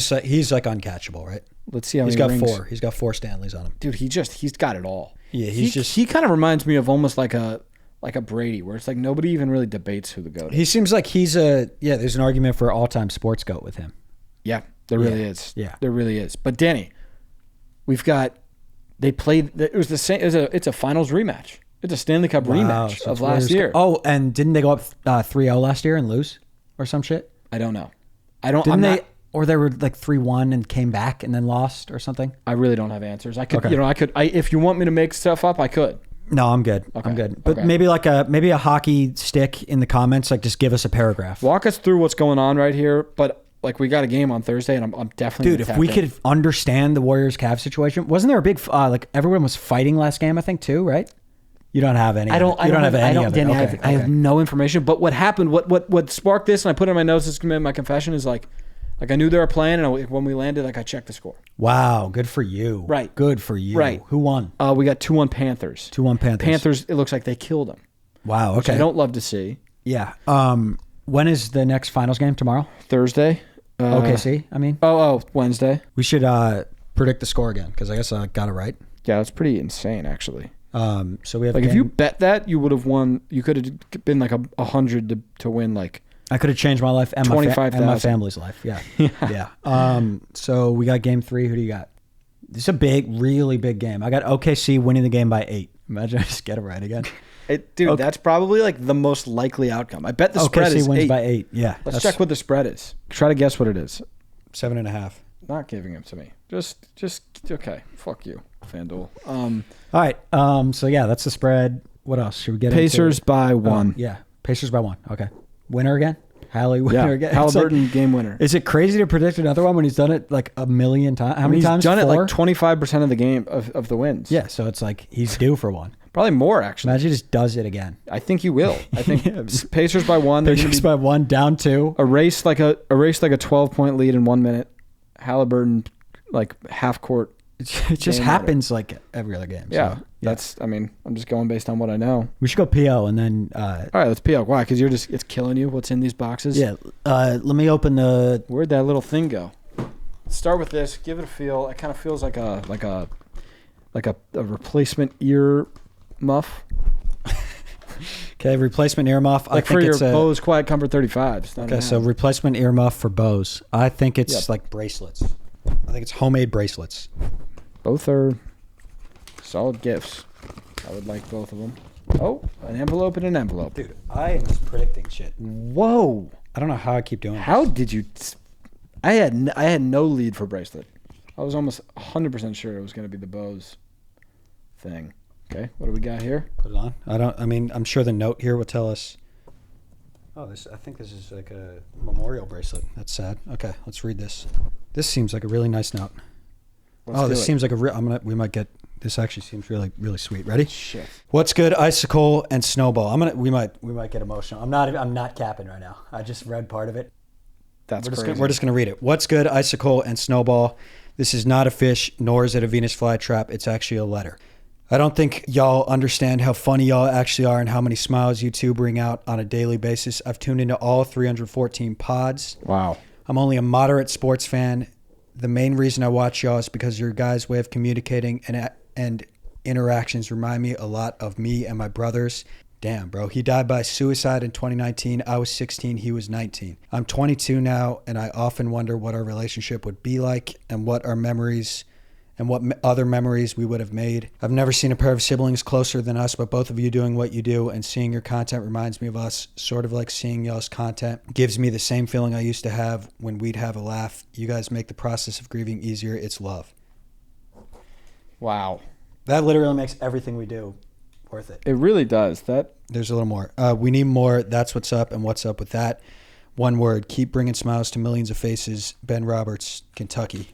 like uncatchable, right? Let's see how He's many got rings. 4. He's got 4 Stanleys on him. Dude, he's got it all. Yeah, he kind of reminds me of almost like a Brady, where it's like nobody even really debates who the GOAT is. He seems like he's there's an argument for all-time sports GOAT with him. Yeah, there really is. Yeah. There really is. But Danny, they played, it was the same, it's a finals rematch. It's a Stanley Cup rematch so of it's last year. Oh, and didn't they go up 3-0 last year and lose or some shit? I don't know. Or they were like 3-1 and came back and then lost or something? I really don't have answers. I could, Okay. if you want me to make stuff up, I could. No, I'm good. Okay. I'm good. But Okay. maybe a hockey stick in the comments, like just give us a paragraph. Walk us through what's going on right here. But like we got a game on Thursday, and I'm definitely Dude, if we could understand the Warriors-Cavs situation, wasn't there a big like everyone was fighting last game? I think too, right? You don't have any. I don't have any of it. Danny, Okay, I have no information. But what happened? What sparked this? And I put it in my notes. This is gonna be my confession. Is like I knew they were playing, and when we landed, like I checked the score. Wow, good for you. Right. Good for you. Right. Who won? We got 2-1 Panthers. 2-1 Panthers. Panthers. It looks like they killed them. Wow. Which Okay. I don't love to see. Yeah. When is the next finals game? Tomorrow? Thursday. OKC, I mean. Wednesday. We should predict the score again because I guess I got it right. Yeah, that's pretty insane, actually. So we have Like if you bet that, you would have won. You could have been like 100 to win. Like I could have changed my life and my family's life. Yeah. Yeah. So we got game 3. Who do you got? This is a really big game. I got OKC winning the game by 8. Imagine I just get it right again. Dude, that's probably like the most likely outcome. I bet the spread OKC is wins 8. by 8. Yeah. Let's check what the spread is. Try to guess what it is. 7.5. Not giving it to me. Just okay. Fuck you, FanDuel. All right. So yeah, that's the spread. What else should we get? Pacers by 1. Yeah. Pacers by 1. Okay. Winner again? Hallie winner again? Halliburton game winner. Is it crazy to predict another one when he's done it like a million times? How many times? He's done 4? it like 25% of the game of the wins. Yeah. So it's like he's due for one. Probably more, actually. Imagine he just does it again. I think he will. I think Pacers by 1. Pacers by 1, down 2. Erase like a 12-point lead in 1 minute. Halliburton like half court. It just happens like every other game. Yeah, so, that's. I mean, I'm just going based on what I know. We should go PO and then. All right, let's PO. Why? Because it's killing you. What's in these boxes? Yeah. Let me open the. Where'd that little thing go? Let's start with this. Give it a feel. It kind of feels like a replacement ear muff. Okay, replacement ear muff. Like for your Bose Quiet Comfort 35s. Okay, so replacement ear muff for Bose. I think it's like bracelets. I think it's homemade bracelets. Both are solid gifts. I would like both of them. Oh, an envelope and an envelope. Dude, I am just predicting shit. Whoa. I don't know how I keep doing How this. did you... I had no lead for bracelet. I was almost 100% sure it was going to be the Bose thing. Okay, what do we got here? Put it on. I'm sure the note here will tell us. Oh, I think this is like a memorial bracelet. That's sad. Okay, let's read this. This seems like a really nice note. This seems like we might get, this actually seems really, really sweet. Ready? Shit. What's good, Icicle and Snowball? We might get emotional. I'm not capping right now. I just read part of it. That's crazy. We're just going to read it. What's good, Icicle and Snowball? This is not a fish, nor is it a Venus flytrap. It's actually a letter. I don't think y'all understand how funny y'all actually are and how many smiles you two bring out on a daily basis. I've tuned into all 314 pods. Wow. I'm only a moderate sports fan, The main reason I watch y'all is because your guys' way of communicating and interactions remind me a lot of me and my brothers. Damn, bro. He died by suicide in 2019. I was 16. He was 19. I'm 22 now, and I often wonder what our relationship would be like and what our memories and what other memories we would have made. I've never seen a pair of siblings closer than us, but both of you doing what you do and seeing your content reminds me of us, sort of like seeing y'all's content. Gives me the same feeling I used to have when we'd have a laugh. You guys make the process of grieving easier. It's love. Wow. That literally makes everything we do worth it. It really does. There's a little more. We need more. That's what's up, and what's up with that. One word. Keep bringing smiles to millions of faces. Ben Roberts, Kentucky.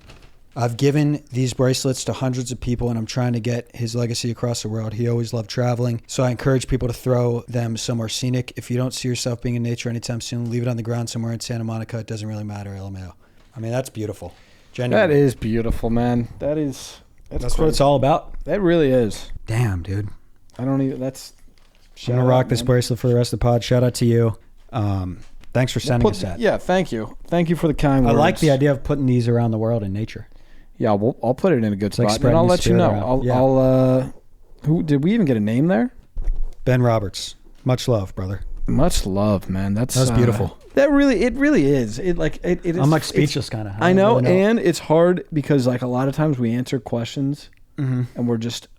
I've given these bracelets to hundreds of people, and I'm trying to get his legacy across the world. He always loved traveling, so I encourage people to throw them somewhere scenic. If you don't see yourself being in nature anytime soon, leave it on the ground somewhere in Santa Monica. It doesn't really matter, LMAO. I mean, that's beautiful. Genuinely. That is beautiful, man. That's what it's all about. That really is. Damn, dude. I don't even. That's. I'm gonna rock this bracelet for the rest of the pod. Shout out to you. Thanks for sending us that. Yeah, thank you. Thank you for the kind words. I like the idea of putting these around the world in nature. Yeah, I'll put it in a good spot, like and I'll let you know. around. I'll who did we even get a name there? Ben Roberts. Much love, brother. Much love, man. That was beautiful. It really is. It is. I'm like speechless, kind of. I know, and it's hard because like a lot of times we answer questions, and we're just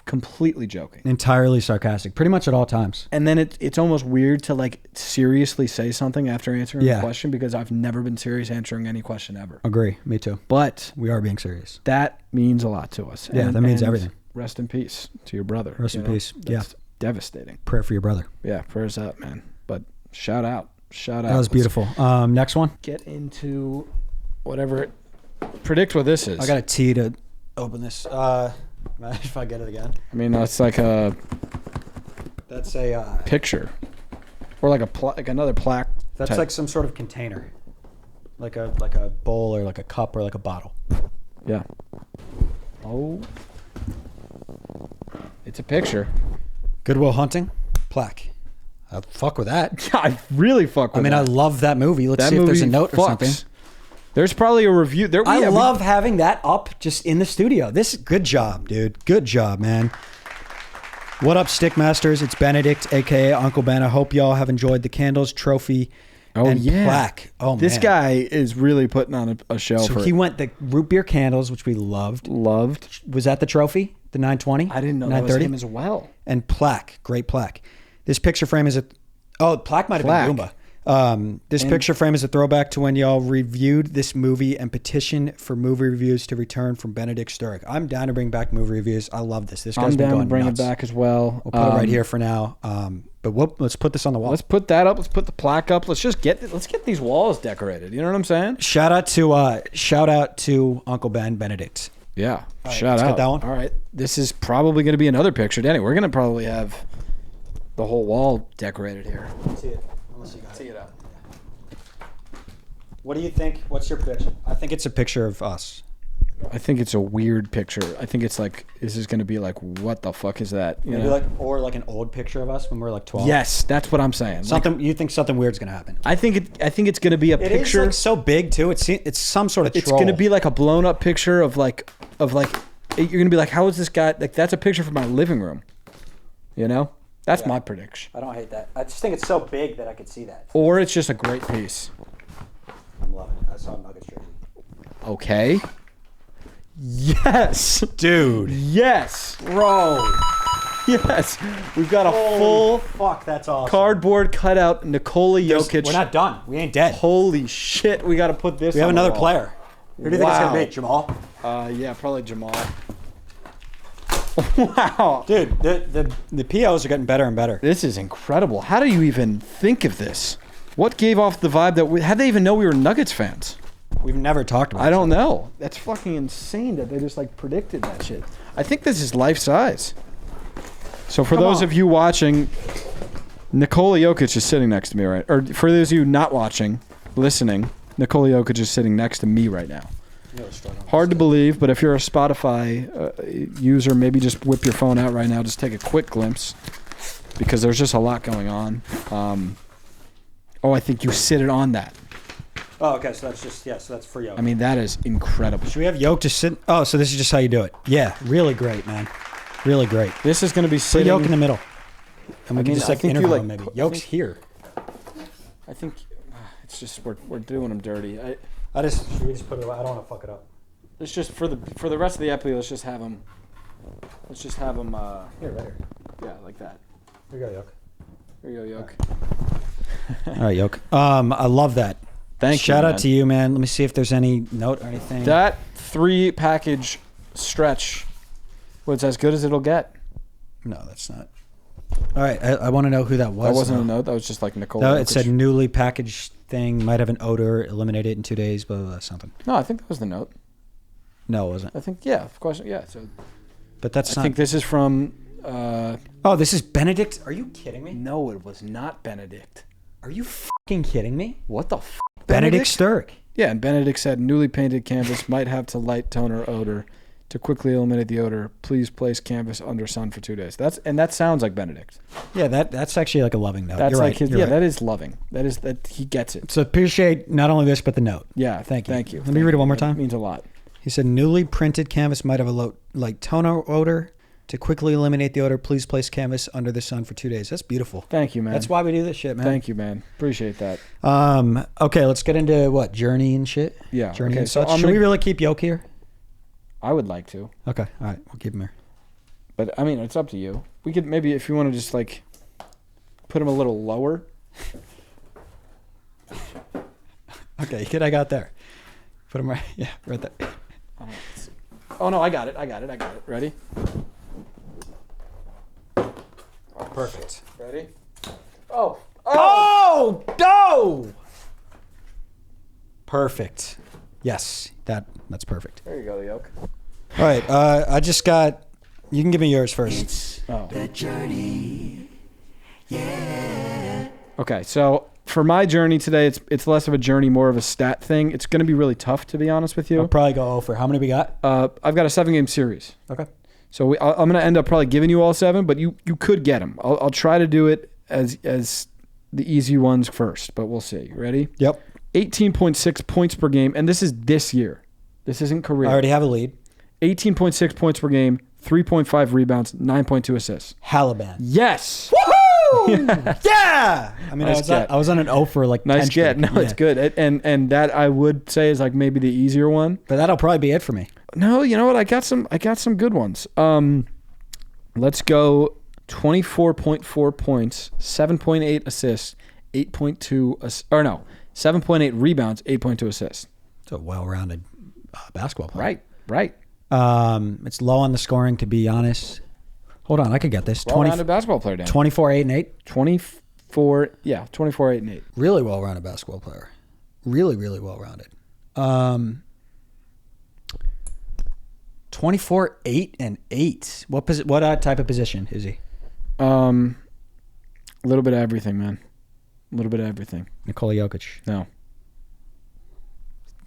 completely joking, entirely sarcastic, pretty much at all times. And then it's almost weird to like seriously say something after answering a question because I've never been serious answering any question ever. Agree, me too. But we are being serious. That means a lot to us. Yeah, that means everything. Rest in peace to your brother. Rest in peace. That's devastating. Prayer for your brother. Yeah, prayers up, man. But shout out. That was beautiful. Next one. Get into whatever. Predict what this is. I got a T to open this. If I get it again. I mean, that's like a. That's a picture, or like like another plaque. That's like some sort of container, like a bowl or like a cup or like a bottle. Yeah. Oh. It's a picture. Goodwill Hunting plaque. I fuck with that. I really fuck with that. I love that movie. Let's see if there's a note or something. There's probably a review. I love having that up just in the studio. Good job, dude. Good job, man. What up, Stickmasters? It's Benedict, a.k.a. Uncle Ben. I hope y'all have enjoyed the candles, trophy, and plaque. Oh, man. This guy is really putting on a show. So he went the root beer candles, which we loved. Was that the trophy? The 920? I didn't know that was him as well. And plaque. Great plaque. This picture frame is plaque might have been Goomba. This picture frame is a throwback to when y'all reviewed this movie and petitioned for movie reviews to return from Benedict Sturrock. I'm down to bring back movie reviews. I love this. This guy's been going nuts. I'm down to bring it back as well. We'll put it right here for now. But let's put this on the wall. Let's put that up. Let's put the plaque up. Let's get these walls decorated. You know what I'm saying? Shout out to Uncle Ben Benedict. Yeah. Right, shout out. Get that one. All right. This is probably going to be another picture. Danny, we're going to probably have the whole wall decorated here. See it. Unless you got See it out. What do you think? What's your prediction? I think it's a picture of us. I think it's a weird picture. I think it's like, this is going to be like, what the fuck is that? Maybe like an old picture of us when we were like 12. Yes, that's what I'm saying. You think something weird's going to happen? I think it's going to be a picture. It is like so big too. It's some sort of troll. It's going to be like a blown up picture of like you're going to be like, how is this guy? Like, that's a picture from my living room. You know? That's my prediction. I don't hate that. I just think it's so big that I could see that. Or it's just a great piece. I'm loving it. I saw Nuggets jersey. Okay. Yes. Dude. Yes. Bro. Yes. We've got a full fuck, that's awesome. cardboard cutout Nikola Jokic. We're not done. We ain't dead. Holy shit. We got to put this We have on another the wall. player. Who do you think it's going to be? Jamal? Yeah, probably Jamal. Wow. Dude, the POs are getting better and better. This is incredible. How do you even think of this? What gave off the vibe that how'd they even know we were Nuggets fans? We've never talked about it. I don't know. That's fucking insane that they just like predicted that shit. I think this is life size. So for those of you watching, Nikola Jokic is sitting next to me, right? Or for those of you not watching, listening, Nikola Jokic is sitting next to me right now. Hard to believe, but if you're a Spotify user, maybe just whip your phone out right now. Just take a quick glimpse because there's just a lot going on. I think you sit it on that. Oh, okay. So that's just so that's for yolk. I mean, that is incredible. Should we have yolk to sit? Oh, so this is just how you do it. Yeah, really great, man. Really great. This is going to be Put sitting. yolk in the middle. And we I can mean, just I like think you, interval like, maybe. put- Yolk's here. I think it's just we're doing them dirty. Should we just put it away? I don't want to fuck it up. Let's just for the rest of the epi. Let's just have them. Here, right here. Yeah, like that. Here you go, yolk. Here you go, yolk. All right, yolk. I love that. Thank you. Shout out man. to you, man. Let me see if there's any note or anything. That 3-package stretch was as good as it'll get. No, that's not. All right, I want to know who that was. That wasn't though. a note. That was just like Nicole. No, it said newly packaged thing might have an odor, eliminate it in 2 days, blah, blah, blah, something. No, I think that was the note. No, it wasn't. I think of course, yeah. So But that's I not. think this is from. Oh, this is Benedict? Are you kidding me? No, it was not Benedict. Are you fucking kidding me? What the f? Benedict Sturrock. Yeah, and Benedict said newly painted canvas might have to light tone or odor. To quickly eliminate the odor, please place canvas under sun for 2 days. That sounds like Benedict. Yeah, that's actually like a loving note. That's You're like right. his. You're Yeah, right. that is loving. That he gets it. So appreciate not only this but the note. Yeah, Thank you. Thank you. Let me read it one more That time. means a lot. He said newly printed canvas might have a light tone or odor. To quickly eliminate the odor, please place canvas under the sun for 2 days. That's beautiful. Thank you, man. That's why we do this shit, man. Thank you, man. Appreciate that. Okay, let's get into what Journey and shit. Yeah. Journey okay, and so such. Should we really keep Yoke here? I would like to, Okay, all right, we'll keep him here. but I mean, it's up to you. We could maybe, if you want to, just like put him a little lower. Okay, kid, I got there. Put him right, right there. Oh no, I got it. Ready? Perfect. Ready? Oh. Oh no! Perfect. Yes, that's perfect. There you go, the yolk. All right, I just got. You can give me yours first. Oh. The journey. Yeah. Okay, so for my journey today, it's less of a journey, more of a stat thing. It's going to be really tough, to be honest with you. I'll probably go over. How many we got? I've got a 7-game series. Okay. So I'm going to end up probably giving you all 7, but you could get them. I'll try to do it as the easy ones first, but we'll see. Ready? Yep. 18.6 points per game, and this is this year. This isn't career. I already have a lead. 18.6 points per game, 3.5 rebounds, 9.2 assists. Halaban. Yes. Woohoo! Yeah. I mean, Nice I was on an O for like 10 Nice get. straight. No, it's good. And that I would say is like maybe the easier one. But that'll probably be it for me. No, you know what? I got some good ones. Let's go 24.4 points, 7.8 assists, 7.8 rebounds, 8.2 assists. It's a well-rounded basketball player. Right. It's low on the scoring, to be honest. Hold on, I could get this. Well-rounded basketball player, Dan. 24, 8, and 8. 24, 8, and 8. Really well-rounded basketball player. Really, really well-rounded. 24, 8, and 8. What type of position is he? A little bit of everything, man. A little bit of everything. Nikola Jokic. No.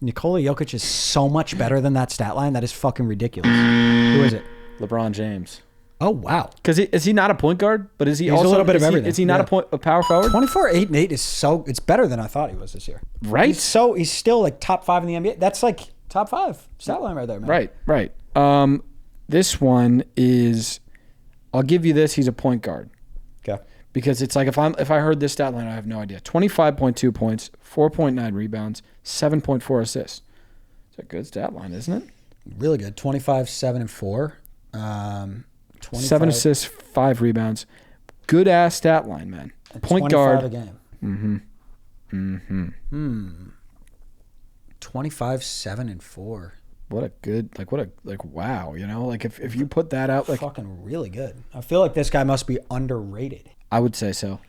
Nikola Jokic is so much better than that stat line. That is fucking ridiculous. Who is it? LeBron James. Oh, wow. Because is he not a point guard? But is he He's also a little bit of is he- everything. Is he not a power forward? 24, 8, and 8 is it's better than I thought he was this year. Right. He's still like top 5 in the NBA. That's like top 5 stat line right there, man. Right. This one is, I'll give you this. He's a point guard. Okay. Because it's like if I heard this stat line, I have no idea. 25.2 points, 4.9 rebounds, 7.4 assists. It's a good stat line, isn't it? Really good. 25, 7, and 4. 7 assists, 5 rebounds. Good ass stat line, man. Point guard. a game. 25, 7, and 4. What a good, wow, you know? Like if you put that out, like Fucking really good. I feel like this guy must be underrated. I would say so.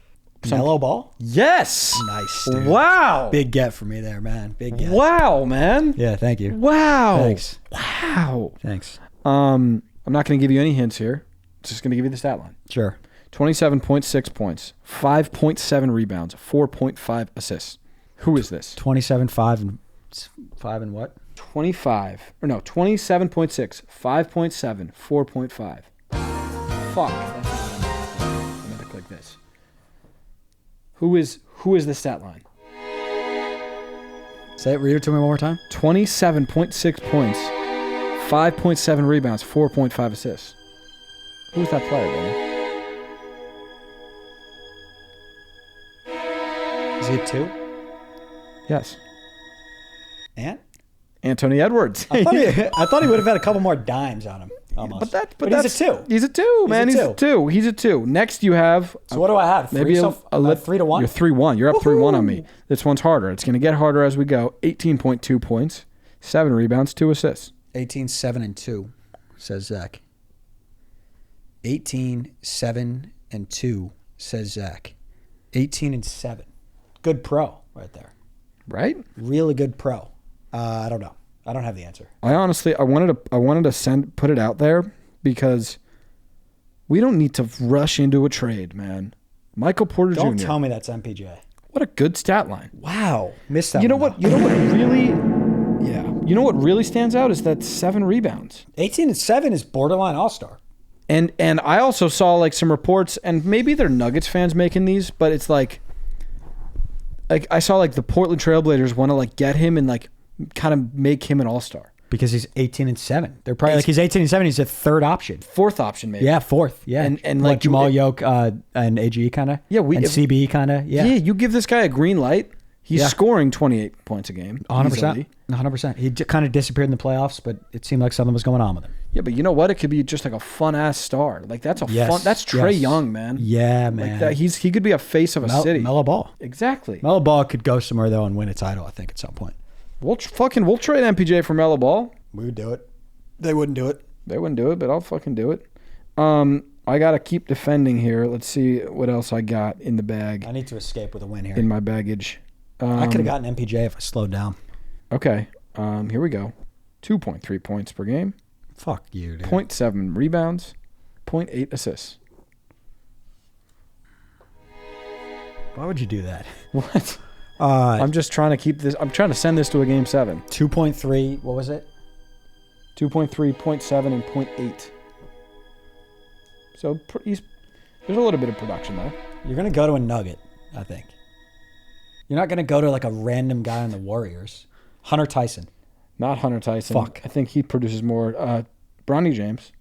Mellow ball? Yes. Nice, dude. Wow. Big get for me there, man. Big get. Wow, man. Yeah, thank you. Wow. Thanks. Wow. Thanks. I'm not going to give you any hints here. Just going to give you the stat line. Sure. 27.6 points, 5.7 rebounds, 4.5 assists. Who is this? 27, 5, and what? 27.6, 5.7, 4.5. Fuck. That's not I'm going to click this. Who is the stat line? Read it to me one more time. 27.6 points, 5.7 rebounds, 4.5 assists. Who's that player, Danny? Is he a 2? Yes. And? Anthony Edwards. I thought he would have had a couple more dimes on him. Almost. But he's a 2. He's a 2, man. He's a 2. Next you have... So what do I have? Maybe a 3-1? You're 3-1. You're up 3-1 on me. This one's harder. It's going to get harder as we go. 18.2 points, 7 rebounds, 2 assists. 18, 7, and 2, says Zach. 18, 7, and 2, says Zach. 18 and 7. Good pro right there. Right? Really good pro. I don't know. I don't have the answer. I wanted to put it out there because we don't need to rush into a trade, man. Michael Porter Jr. Don't tell me that's MPJ. What a good stat line. Wow. Missed that. You know what really You know what really stands out is that 7 rebounds. 18 and 7 is borderline all-star. And I also saw like some reports, and maybe they're Nuggets fans making these, but it's like I saw like the Portland Trailblazers want to like get him and like kind of make him an all-star. Because he's 18 and 7. They're probably like he's 18 and 7. He's a third option. 4th option maybe. Yeah, 4th. Yeah. And like like Jamal Yoke and AG kind of. Yeah, and CB kind of. Yeah. Yeah, you give this guy a green light. He's scoring 28 points a game. 100%. 100%. He kind of disappeared in the playoffs, but it seemed like something was going on with him. Yeah, but you know what? It could be just like a fun ass star. Like that's that's Trey Young, man. Yeah, man. Like that, he could be a face of a city. Melo Ball. Exactly. Melo Ball could go somewhere though and win a title, I think, at some point. We'll trade MPJ for Melo Ball. We would do it. They wouldn't do it. They wouldn't do it, but I'll fucking do it. I gotta keep defending here. Let's see what else I got in the bag. I need to escape with a win here. In my baggage. I could have gotten MPJ if I slowed down. Okay. Here we go. 2.3 points per game. Fuck you, dude. 0.7 rebounds. 0.8 assists. Why would you do that? What? I'm just trying to keep this. I'm trying to send this to a game 7. 2.3. What was it? 2.3, 0.7, and 0.8. So there's a little bit of production there. You're going to go to a Nugget, I think. You're not going to go to like a random guy on the Warriors. Hunter Tyson. Not Hunter Tyson. Fuck. I think he produces more. Bronny James.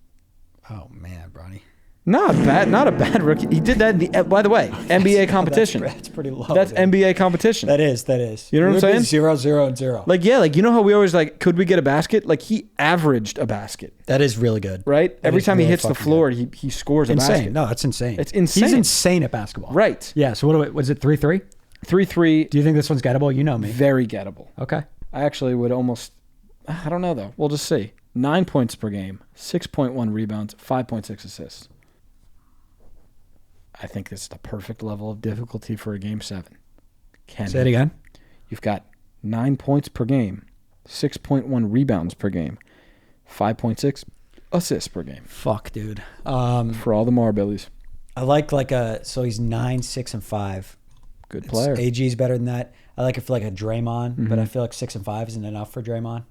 Oh, man, Bronny. Not a bad rookie. He did that in the, by the way, NBA competition. That's pretty low. That's dude. NBA competition. That is. You know what I'm saying? 0, 0, and 0. Like, yeah, like, you know how we always like, could we get a basket? Like, he averaged a basket. That is really good. Right? Every time he hits the floor, he scores a basket. No, that's insane. It's insane. He's insane at basketball. Right. Yeah, so was it 3-3? 3-3. Do you think this one's gettable? You know me. Very gettable. Okay. I actually would almost, I don't know, though. We'll just see. 9 points per game, 6.1 rebounds, 5.6 assists. I think this is the perfect level of difficulty for a game 7. Say it again. You've got 9 points per game, 6.1 rebounds per game, 5.6 assists per game. Fuck, dude. For all the Marbillies. I like so he's 9, 6, and 5. Good player. AG's better than that. I like it for like a Draymond, but I feel like 6 and 5 isn't enough for Draymond.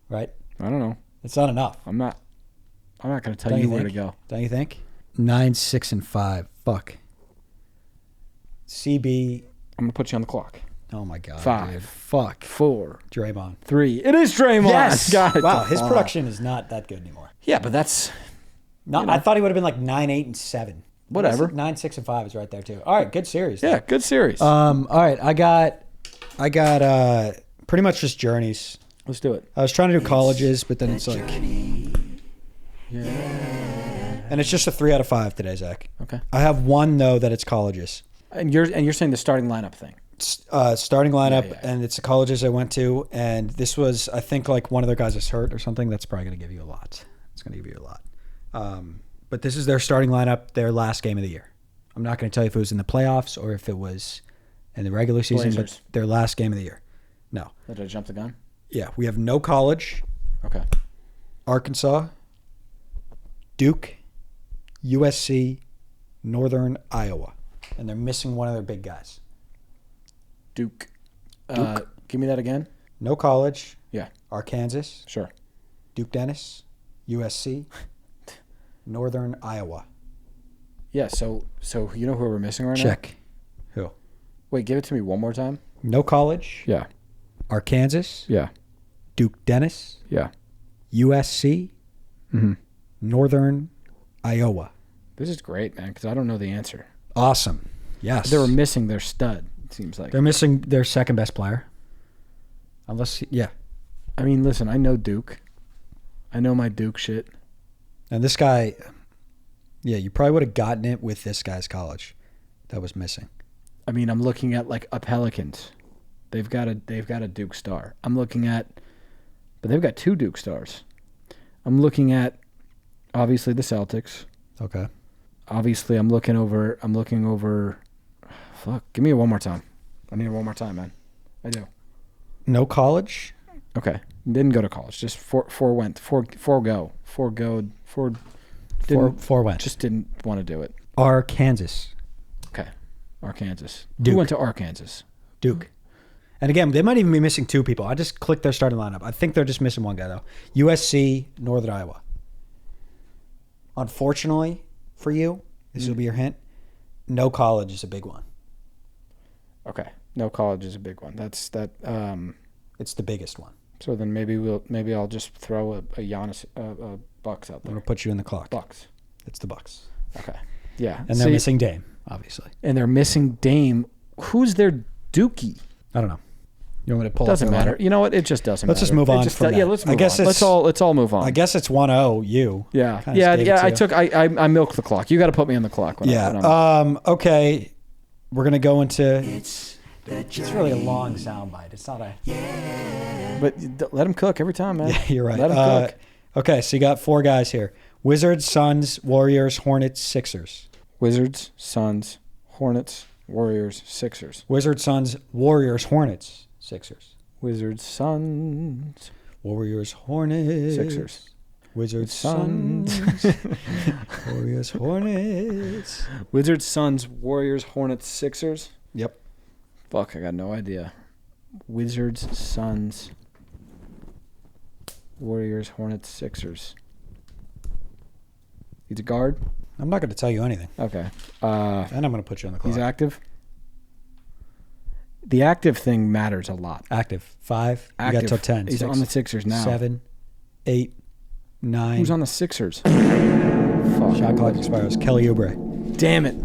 Right? I don't know. It's not enough. I'm not going to tell you where to go. Don't you think? 9, 6, and 5. Fuck. CB. I'm going to put you on the clock. Oh, my God. 5. Dude. Fuck. 4. Draymond. 3. It is Draymond. Yes. God, wow, his production is not that good anymore. Yeah, but that's... I thought he would have been like 9, 8, and 7. Whatever. 9, 6, and 5 is right there, too. All right, good series. Yeah, good series. All right, I got pretty much just journeys. Let's do it. I was trying to do colleges, but then it's like... Yeah. And it's just a 3 out of 5 today, Zach. Okay. I have one, though, that it's colleges. And you're saying the starting lineup thing. Starting lineup, yeah. And it's the colleges I went to, and this was, I think, like one of their guys is hurt or something. That's probably going to give you a lot. It's going to give you a lot. But this is their starting lineup, their last game of the year. I'm not going to tell you if it was in the playoffs or if it was in the regular season, Blazers. but their last game of the year. No. Did I jump the gun? Yeah, we have no college. Okay. Arkansas, Duke, USC, Northern Iowa. And they're missing one of their big guys. Duke. Give me that again. No college. Yeah. Arkansas. Sure. Duke Dennis. USC. Northern Iowa. Yeah, so you know who we're missing right now? Check. Who? Wait, give it to me one more time. No college. Yeah. Arkansas, Yeah. Duke Dennis, Yeah. USC, Mm-hmm. Northern Iowa. This is great, man, because I don't know the answer. Awesome. Yes. They were missing their stud, it seems like. They're missing their second best player. Yeah. I mean, listen, I know Duke. I know my Duke shit. And this guy, yeah, you probably would have gotten it with this guy's college that was missing. I mean, I'm looking at like a Pelicans. They've got a Duke star. I'm looking at, but they've got 2 Duke stars. I'm looking at, obviously, the Celtics. Okay. Obviously, I'm looking over. Fuck, give me it one more time. I need it one more time, man. I do. No college? Okay, didn't go to college. Just four went. Four Went. Just didn't want to do it. Arkansas. Okay, Arkansas. Duke. Who went to Arkansas? Duke. And again, they might even be missing 2 people. I just clicked their starting lineup. I think they're just missing 1 guy, though. USC, Northern Iowa. Unfortunately for you, this will be your hint, no college is a big one. Okay, no college is a big one. That's that. It's the biggest one. So then maybe I'll just throw a Giannis Bucks out I'm there. going to put you in the clock. Bucks. It's the Bucks. Okay. Yeah. And they're missing Dame, obviously. And they're missing Dame. Who's their Dookie? I don't know. You want me to pull Doesn't up their matter. lineup? You know what? It just doesn't Let's matter. just move on from that. Yeah, let's move I guess on. it's- Let's all move on. I guess it's 1-0 you. Yeah. Kinda gave it to you. I milked the clock. You got to put me on the clock. When I'm, Okay. We're going to go into... It's really a long soundbite. It's not a... but let him cook every time, man. Yeah, you're right. Let him cook. Okay, so you got 4 guys here. Wizards, Suns, Warriors, Hornets, Sixers. Wizards, Suns, Hornets, Warriors, Sixers. Wizards, Suns, Warriors, Hornets, Sixers. Wizards, Suns, Warriors, Hornets, Sixers. Wizards, Suns. Suns, Warriors, Hornets. Wizards, Suns, Warriors, Hornets, Sixers. Yep. Fuck, I got no idea. Wizards, Suns, Warriors, Hornets, Sixers. He's a guard? I'm not going to tell you anything. Okay. And I'm going to put you on the clock. He's active? The active thing matters a lot. Active. 5. Active. You got till 10. He's 6, on the Sixers now. 7, 8, 9. Who's on the Sixers? Fuck. Shot clock expires. Kelly Oubre. Damn it.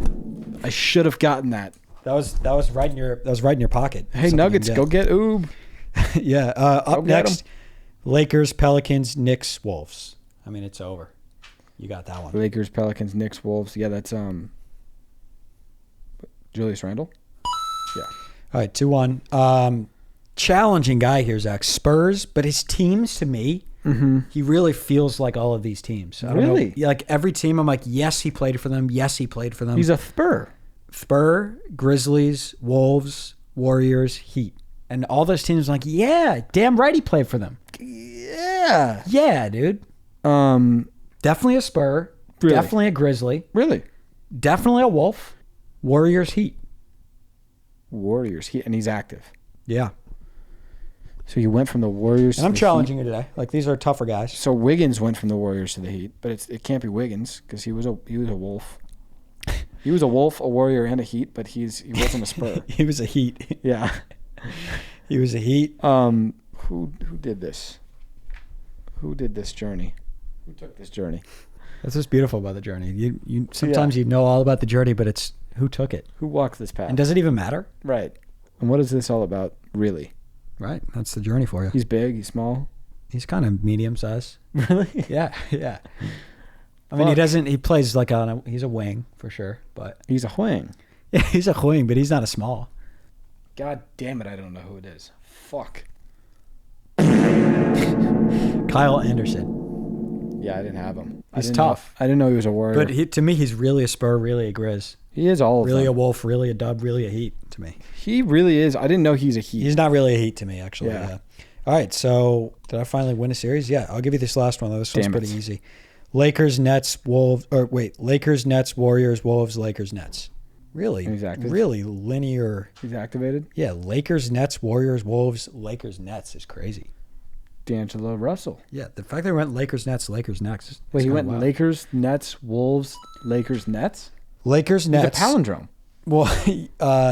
I should have gotten that. That was right in your pocket. Hey, Something Nuggets, you go can get Oob. Yeah. Up get next, Lakers, Pelicans, Knicks, Wolves. I mean, it's over. You got that one. Lakers, Pelicans, Knicks, Wolves. Yeah, that's Julius Randle. Yeah. All right, 2-1. Challenging guy here, Zach. Spurs, but his teams to me, he really feels like all of these teams. I don't know. Really? Yeah, like every team, I'm like, yes, he played for them. Yes, he played for them. He's a Spur. Spur, Grizzlies, Wolves, Warriors, Heat. And all those teams are like, yeah, damn right he played for them. Yeah. Yeah, dude. Definitely a Spur. Really? Definitely a Grizzly. Really? Definitely a Wolf. Warriors, Heat. Warriors. And he's active. Yeah. So you went from the Warriors And to I'm the challenging Heat. you today. Like, these are tougher guys. So Wiggins went from the Warriors to the Heat, but it can't be Wiggins because he was a Wolf. He was a Wolf, a Warrior, and a Heat, but he wasn't a Spur. He was a Heat. Yeah. He was a Heat. Who did this? Who did this journey? Who took this journey? That's what's beautiful about the journey. You sometimes you know all about the journey, but it's who took it. Who walked this path? And does it even matter? Right. And what is this all about, really? Right. That's the journey for you. He's big. He's small. He's kind of medium size. Really? Yeah. Yeah. I mean, he plays like he's a wing for sure, but He's a Huang. yeah, he's a wing, but he's not a small. God damn it, I don't know who it is. Fuck. Kyle Anderson. Yeah, I didn't have him. He's tough. I didn't know he was a Warrior. But to me, he's really a Spur, really a Grizz. He is all of Really a them. Wolf, really a Dub, really a Heat to me. He really is. I didn't know he's a Heat. He's not really a Heat to me, actually. Yeah. Yeah. All right, so did I finally win a series? Yeah, I'll give you this last one, though. This one's Damn it. pretty easy. Lakers, Nets, Lakers, Nets, Warriors, Wolves, Lakers, Nets. Really? He's active. Really linear. He's activated. Yeah, Lakers, Nets, Warriors, Wolves, Lakers, Nets is crazy. D'Angelo Russell. Yeah, the fact that he went Lakers, Nets, Nets. Wait, is he kinda went wild. Lakers, Nets, Wolves, Lakers, Nets? Lakers, He's Nets. a palindrome. Well,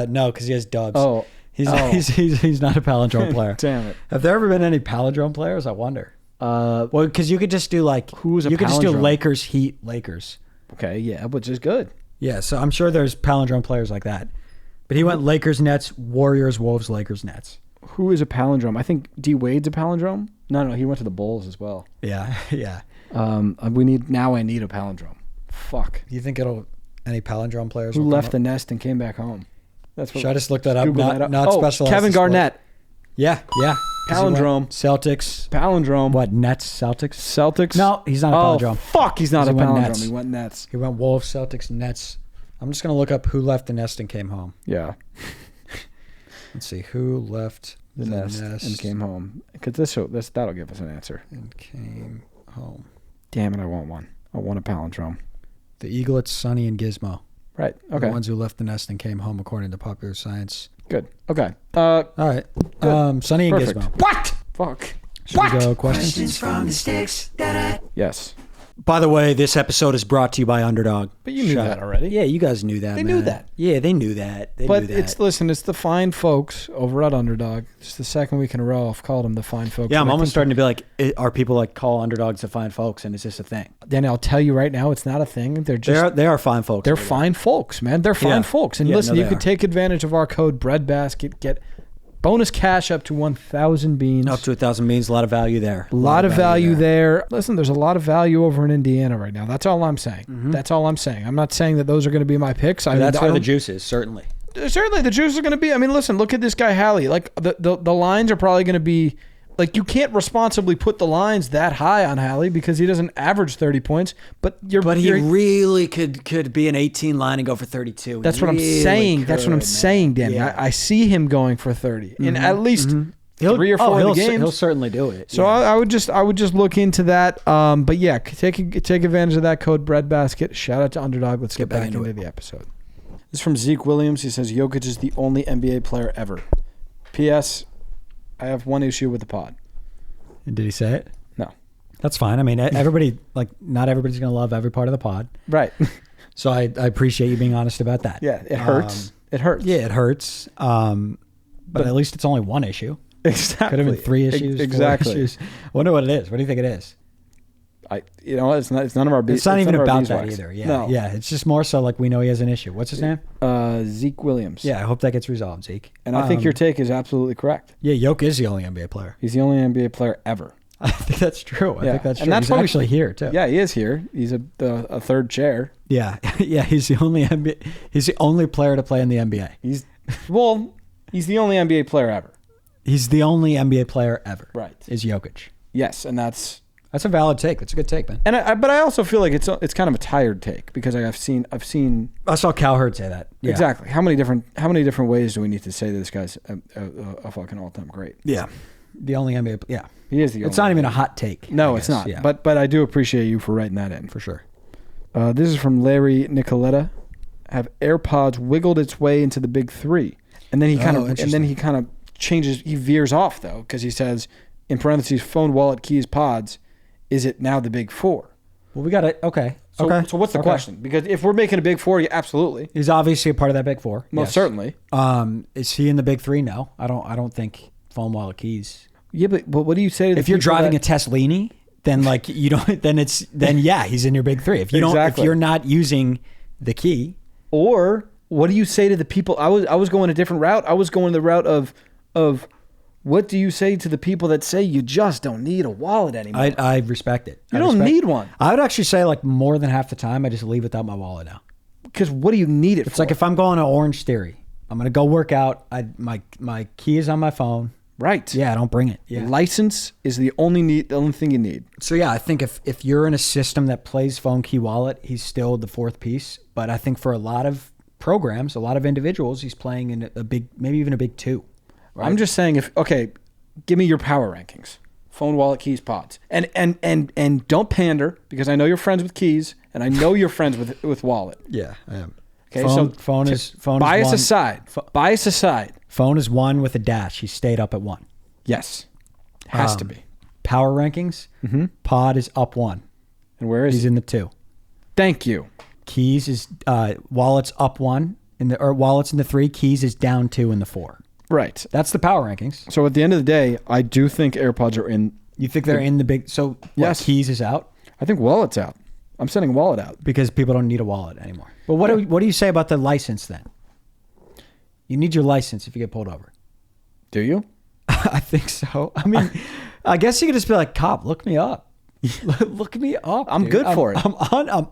no, because he has Dubs. Oh. He's not a palindrome player. Damn it. Have there ever been any palindrome players? I wonder. Well, because you could just do like Who's a you could just do palindrome? Lakers, Heat, Lakers. Okay, yeah, which is good. Yeah, so I'm sure there's palindrome players like that. But he went Lakers, Nets, Warriors, Wolves, Lakers, Nets. Who is a palindrome? I think D Wade's a palindrome. No, he went to the Bulls as well. Yeah, yeah. I need a palindrome. Fuck. Do you think any palindrome players? Who will left come the nest and came back home? That's what. Should I just look that up? Google Not that up. not specialized. Kevin in sport. Garnett. Yeah. Palindrome. Celtics. Palindrome. What? Nets. Celtics. Celtics. No, he's not a palindrome. Fuck, he's not a He went palindrome. Nets. He went Nets. He went Wolves, Celtics, Nets. I'm just gonna look up who left the nest and came home. Yeah. Let's see who left The nest and came home. Because that'll give us an answer. and came home. Damn it, I want one. I want a palindrome. The eaglets, Sonny, and Gizmo. Right. The Okay. ones who left the nest and came home, according to popular science. Good. Okay. All right. Sonny and Perfect. Gizmo. What? Fuck. Should we go questions? from the sticks. Yes. By the way, this episode is brought to you by Underdog. But you knew that already. Yeah, you guys knew that. They man. knew that. Yeah, they knew that. But it's the fine folks over at Underdog. It's the second week in a row I've called them the fine folks. Yeah, I'm And I almost think- starting to be like, are people like call underdogs the fine folks, and is this a thing? Danny, I'll tell you right now, it's not a thing. They're just They are fine folks. they're fine folks, man. They're fine Yeah. folks. And Yeah, listen, no, you they could are. take advantage of our code Breadbasket, get bonus cash up to 1,000 beans. Up to 1,000 beans, a lot of value there. A lot of value there. Listen, there's a lot of value over in Indiana right now. That's all I'm saying. That's all I'm saying. I'm not saying that those are going to be my picks. I mean, That's I where the don't- juice is, certainly. certainly the juice is going to be. I mean, listen, look at this guy Halley. Like the lines are probably going to be like you can't responsibly put the lines that high on Halley because he doesn't average 30 points. But he really could be an 18 line and go for 32. That's what I'm saying. That's what I'm saying, Danny. Yeah. I see him going for 30 in at least 3 or 4 of the games. He'll certainly do it. So I would just look into that. But yeah, take advantage of that code Breadbasket. Shout out to Underdog. Let's get back into the episode. This is from Zeke Williams. He says Jokic is the only NBA player ever. P.S. I have one issue with the pod. Did he say it? No. That's fine. I mean, everybody not everybody's gonna love every part of the pod. Right. So I appreciate you being honest about that. Yeah, it hurts. It hurts. Yeah, it hurts. But at least it's only one issue. Exactly. Could have been 3 issues. 4 Exactly. issues. I wonder what it is. What do you think it is? It's none of our business. It's not even about that either. Yeah. No. Yeah. It's just more so like we know he has an issue. What's his name? Zeke Williams. Yeah. I hope that gets resolved, Zeke. And I think your take is absolutely correct. Yeah, Jokic is the only NBA player. He's the only NBA player ever. I think that's true. I think that's true. And that's He's why actually here too. Yeah, he is here. He's a third chair. Yeah. Yeah. He's the only NBA. He's the only player to play in the NBA. He's the only NBA player ever. He's the only NBA player ever. Right. Is Jokic. Yes, and that's a valid take. That's a good take, man. and but I also feel like it's kind of a tired take because I've seen I saw Cowherd say that. Yeah. exactly how many different ways do we need to say that this guy's a fucking all-time great? Yeah. The only NBA. Yeah. He is the only. It's not even a hot take. No, I it's guess. not. Yeah. But I do appreciate you for writing that in. For sure. This is from Larry Nicoletta. Have AirPods wiggled its way into the big 3? And then he kind of changes. He veers off though because he says in parentheses phone, wallet, keys, pods. Is it now the big 4? Well, we got it. Okay. So what's the Okay. question? Because if we're making a big 4, yeah, absolutely, He's obviously a part of that big 4. most yes. certainly. Is he in the big 3? No, I don't think phone, wallet, keys. Yeah, but what do you say to the If you're people driving that, a Teslini, then like you don't. Then yeah, he's in your big 3. If you don't, Exactly. if you're not using the key, or what do you say to the people? I was going a different route. I was going the route of what do you say to the people that say you just don't need a wallet anymore? I respect it. You don't need one. I would actually say like more than half the time I just leave without my wallet now. Because what do you need it for? It's like if I'm going to Orange Theory, I'm gonna go work out. My key is on my phone. right. Yeah, I don't bring it. Yeah. License is the only thing you need. So yeah, I think if you're in a system that plays phone, key, wallet, he's still the 4th piece. But I think for a lot of programs, a lot of individuals, he's playing in a big, maybe even a big 2. Right? I'm just saying give me your power rankings. Phone, wallet, keys, pods. And don't pander because I know you're friends with keys and I know you're friends with wallet. Yeah, I am. Okay, phone is bias one. aside. Bias aside. Phone is 1 with a dash. He stayed up at 1. Yes. Has to be. Power rankings. Mm-hmm. Pod is up 1. And where is He's he? in the 2. Thank you. Keys is wallet's up 1 wallet's in the 3. Keys is down 2 in the 4. Right. That's the power rankings. So at the end of the day, I do think AirPods are in. You think they're in the big? So Yes. Keys is out I think Wallet's out. I'm sending Wallet out. because people don't need a wallet anymore. But what do you say about the license then? You need your license if you get pulled over. Do you? I think so. I mean, I guess you could just be like, cop, look me up. Look me up. I'm dude. good for it. I'm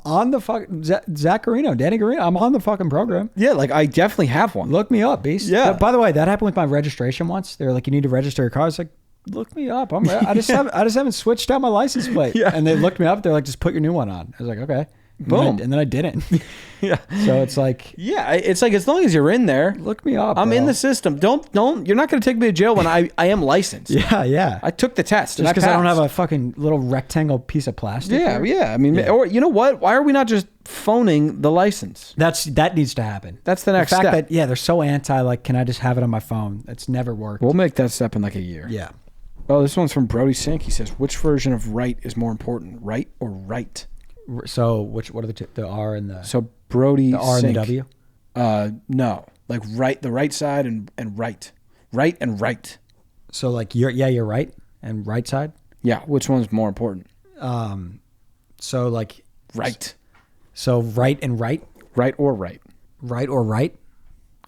on the fucking Zach Garino, Danny Garino. I'm on the fucking program. Yeah, like I definitely have one. Look me up, beast. Yeah. By the way, that happened with my registration once. They were like, you need to register your car. I was like, look me up. I just haven't switched out my license plate. Yeah. And they looked me up. They're like, just put your new one on. I was like, okay. Boom. And then I didn't. Yeah. So it's like, Yeah, it's like as long as you're in there, look me up. I'm bro. in the system. Don't. You're not going to take me to jail when I am licensed. Yeah. I took the test. Just because I don't passed. have a fucking little rectangle piece of plastic. Yeah, here. yeah. I mean, Yeah. or you know what? Why are we not just phoning the license? That needs to happen. That's the next fact step. that they're so anti. Like, can I just have it on my phone? It's never worked. We'll make that step in like a year. Yeah. Oh, this one's from Brody Sink. He says, "Which version of right is more important, right or right?" So what are the two? The R and the So Brody the R and the Sink, W? No, like right, the right side and right, right and right. So like you're right and right side. Yeah, which one's more important? So like Right, so right and right, right or right? right or right.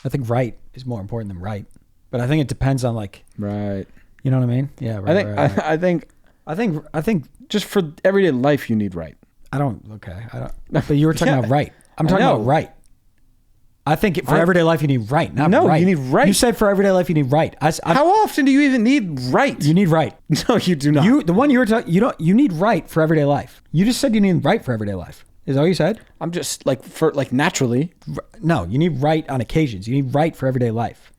I think right is more important than right, but I think it depends on like Right. you know what I mean. Yeah. Right, I think right. I think just for everyday life, you need right. I don't. Okay. I don't. But you were talking Yeah, about right. I'm I talking know. about right. I think for everyday life you need right, not No, right. you need right. You said for everyday life you need right. How often do you even need right? You need right. No, you do not. The one you were talking. You need right for everyday life. You just said you need right for everyday life. Is that what you said? I'm just like naturally. No, you need right on occasions. You need right for everyday life.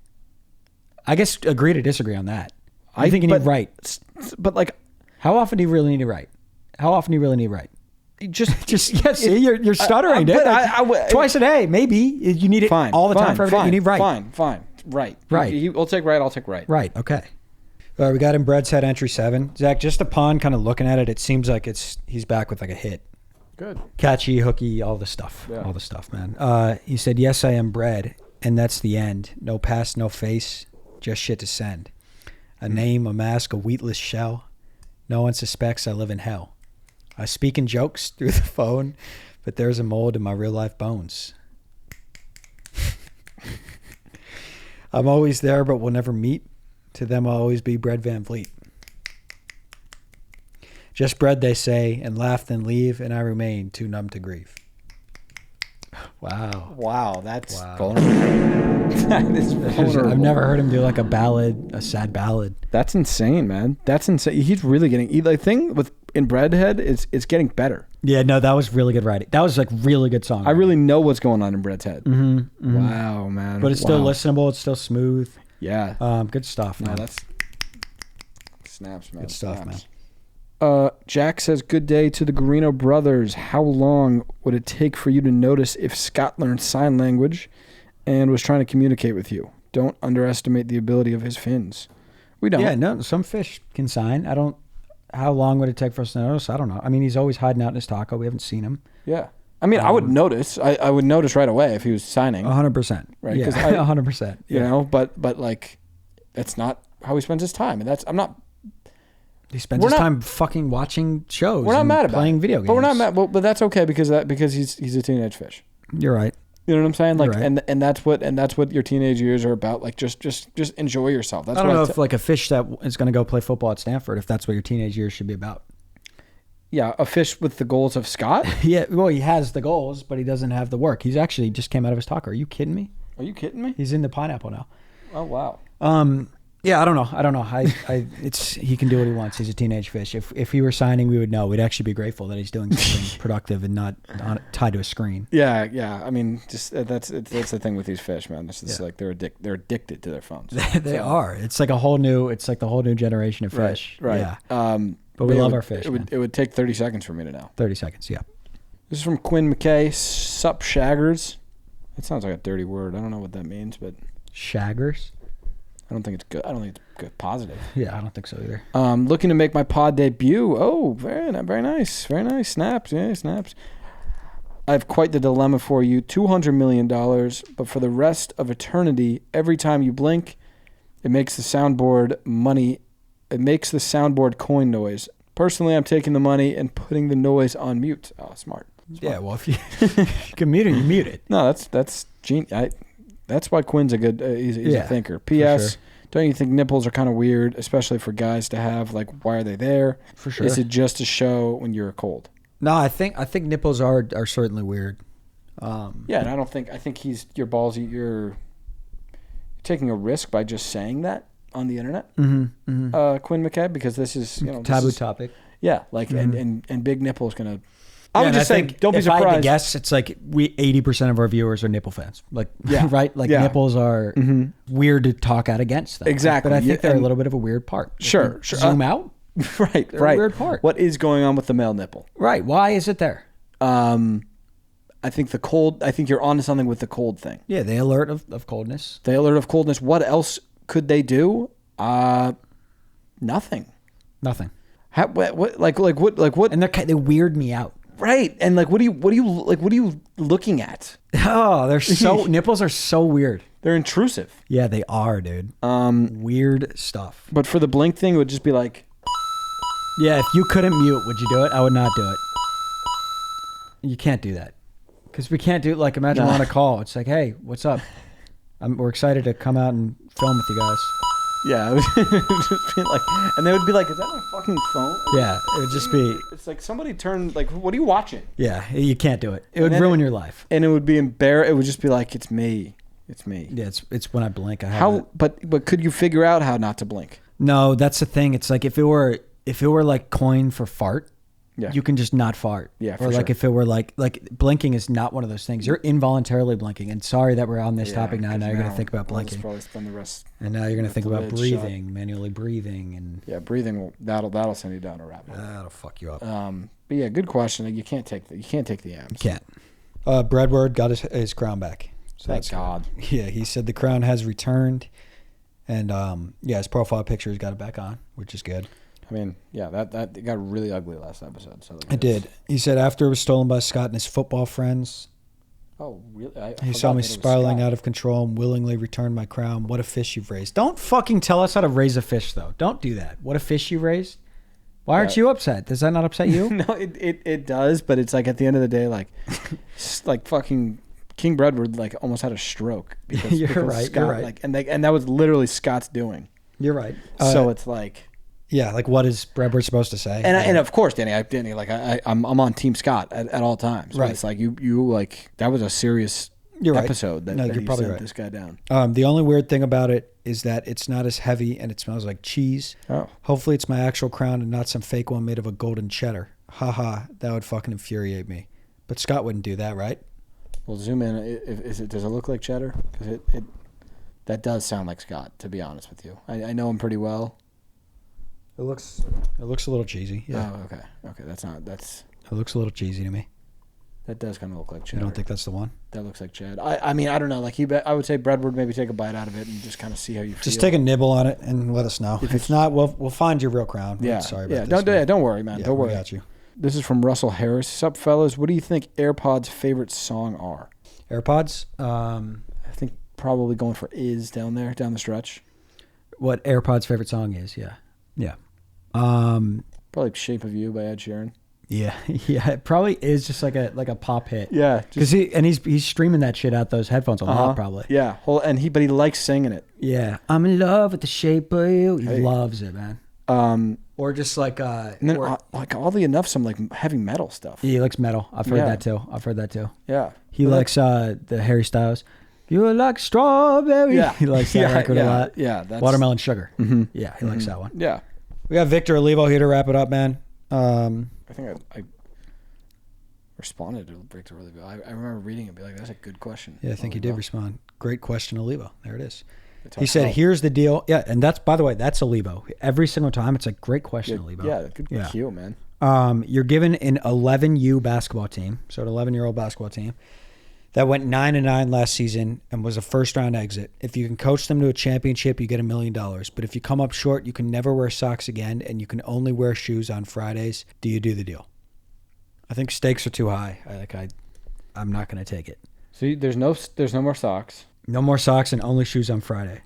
I guess agree to disagree on that. I think you need right. But like, How often do you really need right? How often do you really need right? just Yeah, see, you're stuttering, dude. but Like, twice a day, maybe. You need it fine all the time fine, for everything. fine, You need right. Fine. Right. Right. We'll take right. I'll take right. Right. Okay. All right, we got him. Bread's head entry 7. Zach, just upon kind of looking at it, it seems like he's back with like a hit. Good. Catchy, hooky, all the stuff. Yeah. All the stuff, man. He said, yes, I am bread, and that's the end. No past, no face, just shit to send. A name, a mask, a wheatless shell. No one suspects I live in hell. I speak in jokes through the phone, but there's a mold in my real life bones. I'm always there, but we'll never meet. To them, I'll always be Bread Van Vliet. Just bread, they say, and laugh then leave, and I remain too numb to grieve. Wow. Wow, that's Wow. vulnerable. That is vulnerable. I've never heard him do like a sad ballad. That's insane, man. That's insane. He's really getting. The thing with in Breadhead is it's getting better. Yeah, no, that was really good writing. That was like really good song. I really know what's going on in Bread's head. Mm-hmm. Wow, man. But it's still listenable. It's still smooth. Yeah. Good stuff, man. No, that's snaps, man. Good stuff, Snaps. Jack says, good day to the Garino brothers. How long would it take for you to notice if Scott learned sign language and was trying to communicate with you? Don't underestimate the ability of his fins. We don't. Yeah, no, some fish can sign. How long would it take for us to notice? I don't know. I mean, he's always hiding out in his taco. We haven't seen him. Yeah. I mean, I would notice. I would notice right away if he was signing. 100%. Right, Yeah, 'cause 100%. You know, but like, that's not how he spends his time. And I'm not. He spends his time fucking watching shows. We're not mad about playing it. video games. But we're not mad. But that's okay because he's a teenage fish. You're right. You know what I'm saying? Like, You're right. and that's what your teenage years are about. Like, just enjoy yourself. That's I don't what know if like a fish that is going to go play football at Stanford, if that's what your teenage years should be about. Yeah, a fish with the goals of Scott. Yeah, well, he has the goals, but he doesn't have the work. He's actually just came out of his taco. Are you kidding me? Are you kidding me? He's in the pineapple now. Oh wow. Yeah, I don't know. He can do what he wants. He's a teenage fish. If he were signing, we would know. We'd actually be grateful that he's doing something productive and not tied to a screen. Yeah. I mean, just that's the thing with these fish, man. It's just like they're addicted to their phones. They are. It's like the whole new generation of fish. Right. Yeah. But we love our fish. It would take 30 seconds for me to know. 30 seconds. Yeah. This is from Quinn McKay. Sup shaggers. That sounds like a dirty word. I don't know what that means, but Shaggers. I don't think it's good. I don't think it's good. Positive. Yeah, I don't think so either. Looking to make my pod debut. Oh, very nice. Very nice. Snaps. Yeah, snaps. I have quite the dilemma for you. $200 million, but for the rest of eternity, every time you blink, It makes the soundboard coin noise. Personally, I'm taking the money and putting the noise on mute. Oh, smart. Yeah, well, if you, if you can mute it, you mute it. No, that's genius. That's why Quinn's a good. He's a thinker. P.S. Sure. Don't you think nipples are kind of weird, especially for guys to have? Like, why are they there? For sure. Is it just to show when you're cold? No, I think nipples are certainly weird. Yeah, and I think you're ballsy. You're taking a risk by just saying that on the internet, Quinn Quinn McKay, because this is taboo topic. Yeah, like and big nipple is gonna. I would just say, don't be surprised. If I had to guess, it's like 80% of our viewers are nipple fans. Like, right? Like nipples are weird to talk out against them. Exactly. But I think they're a little bit of a weird part. Sure. Zoom out. Right. They're a weird part. What is going on with the male nipple? Right. Why is it there? I think you're onto something with the cold thing. Yeah, they alert of coldness. They alert of coldness. What else could they do? Nothing. Nothing. What? And they weird me out. Right. And like, what are you looking at? Oh, they're so nipples are so weird. They're intrusive. Yeah, they are, dude. Weird stuff. But for the blink thing, it would just be like. Yeah, if you couldn't mute, would you do it? I would not do it. You can't do that. Because we can't do it. Like, imagine we're on a call. It's like, hey, what's up? We're excited to come out and film with you guys. Yeah, it would just be like, and they would be like, "Is that my fucking phone?" Yeah, it would just be. It's like somebody turned. Like, what are you watching? Yeah, you can't do it. It would ruin your life. And it would be embarrassing. It would just be like, "It's me. It's me." Yeah, it's when I blink. But could you figure out how not to blink? No, that's the thing. It's like if it were like coin for fart. Yeah. You can just not fart. Yeah, or like if it were like blinking is not one of those things. You're involuntarily blinking. And sorry that we're on this topic now. Now you're going to think about blinking. Probably spend the rest. And now you're going to think about breathing, manually breathing, and breathing. That'll send you down a rabbit hole. That'll fuck you up. But yeah, good question. You can't take the abs. You can't. Breadword got his crown back. So Thank God. Yeah, he said the crown has returned, and his profile picture has got it back on, which is good. I mean, yeah, that it got really ugly last episode. So it did. He said after it was stolen by Scott and his football friends. Oh, really? He saw me spiraling out of control and willingly returned my crown. What a fish you've raised. Don't fucking tell us how to raise a fish, though. Don't do that. What a fish you raised. Why aren't you upset? Does that not upset you? No, it does, but it's like at the end of the day, like fucking King Breadward like almost had a stroke because you're right. Scott, like, and that was literally Scott's doing. You're right. So it's like. Yeah, like what is Breadword supposed to say? And of course, Danny, I'm on Team Scott at all times. Right. It's like you like that was a serious episode that you're probably sent right. this guy down. The only weird thing about it is that it's not as heavy and it smells like cheese. Oh. Hopefully it's my actual crown and not some fake one made of a golden cheddar. Haha, that would fucking infuriate me. But Scott wouldn't do that, right? Well, zoom in. Does it look like cheddar? Because that does sound like Scott. To be honest with you, I know him pretty well. It looks a little cheesy. Yeah. Oh, okay. It looks a little cheesy to me. That does kind of look like cheddar. You don't think that's the one? That looks like Chad. I mean, I don't know. Like I would say Breadward maybe take a bite out of it and just kind of see how you feel. Just take a nibble on it and let us know. If it's not, we'll find your real crown. Yeah. Sorry about this. Don't worry, man. Yeah, don't worry. We got you. This is from Russell Harris. Sup, fellas? What do you think AirPods' favorite song are? AirPods? I think probably going for Is down the stretch. What AirPods' favorite song is? Yeah. Probably Shape of You by Ed Sheeran. Yeah, it probably is just like a pop hit. Yeah, because he's streaming that shit out those headphones a lot, probably. Yeah, but he likes singing it. Yeah, I'm in love with the shape of you. He loves it, man. Or just like and then like oddly enough, some like heavy metal stuff. He likes metal. I've heard that too. Yeah, he likes the Harry Styles. You like strawberry. Yeah, he likes that record a lot. Yeah, that's Watermelon Sugar. Mm-hmm. Yeah, he likes that one. Yeah, we got Victor Olivo here to wrap it up, man. I think I responded to Victor Olivo. I remember reading it and be like, that's a good question. Yeah, I think he did respond. Great question, Olivo. There it is. He said, here's the deal. Yeah, and that's, by the way, that's Olivo. Every single time, it's a great question, Olivo. Yeah, good cue, man. You're given an 11U basketball team, so an 11-year-old basketball team, that went 9-9 last season and was a first-round exit. If you can coach them to a championship, you get $1 million. But if you come up short, you can never wear socks again, and you can only wear shoes on Fridays. Do you do the deal? I think stakes are too high. I'm not going to take it. So there's no more socks. No more socks and only shoes on Friday.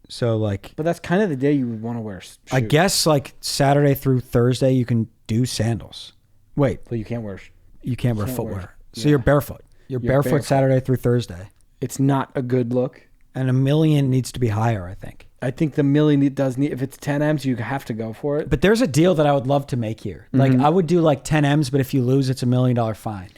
So like, But that's kind of the day you would want to wear shoes. I guess like Saturday through Thursday you can do sandals. Wait, Well, you can't wear. you can't wear Can't footwear. wear- So yeah. you're barefoot. You're barefoot barefoot. Saturday through Thursday. It's not a good look. And $1 million needs to be higher, I think. I think the million does need. If it's 10 M's, you have to go for it. But there's a deal that I would love to make here. Like I would do like 10 M's, but if you lose, it's $1 million fine.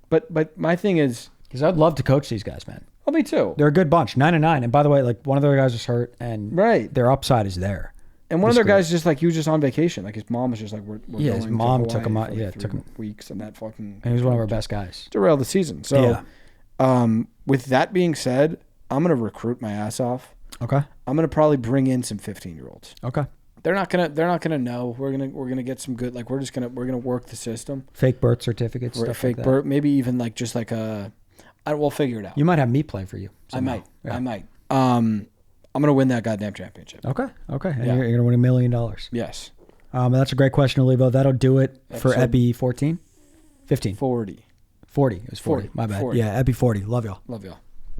But my thing is, Because I'd love to coach these guys, man. oh, me too. They're a good bunch, 9-9. And by the way, like one of their guys was hurt, and Right. their upside is there. And one of their This guys just like he was just on vacation. Like his mom was just like, we're Yeah, his going to mom Hawaii took him out- for, like, yeah, 3 took him- weeks, and that fucking. And he was one of our best guys. Derailed the season. So, Yeah. with that being said, I'm gonna recruit my ass off. Okay. I'm gonna probably bring in some 15-year-olds. Okay. They're not gonna know. We're gonna get some good. Like we're gonna work the system. Fake birth certificates, stuff Fake like that. birth, maybe even like just like a. We'll figure it out. You might have me play for you. I somehow. might. Yeah. I might. I'm gonna win that goddamn championship. Okay. Okay. And Yeah. you're going to win $1 million. Yes. That's a great question, Olivo. That'll do it for Episode- Epi 14? 15. 40. 40. It was 40. 40. My bad. 40. Yeah, Epi 40. Love y'all. Love y'all.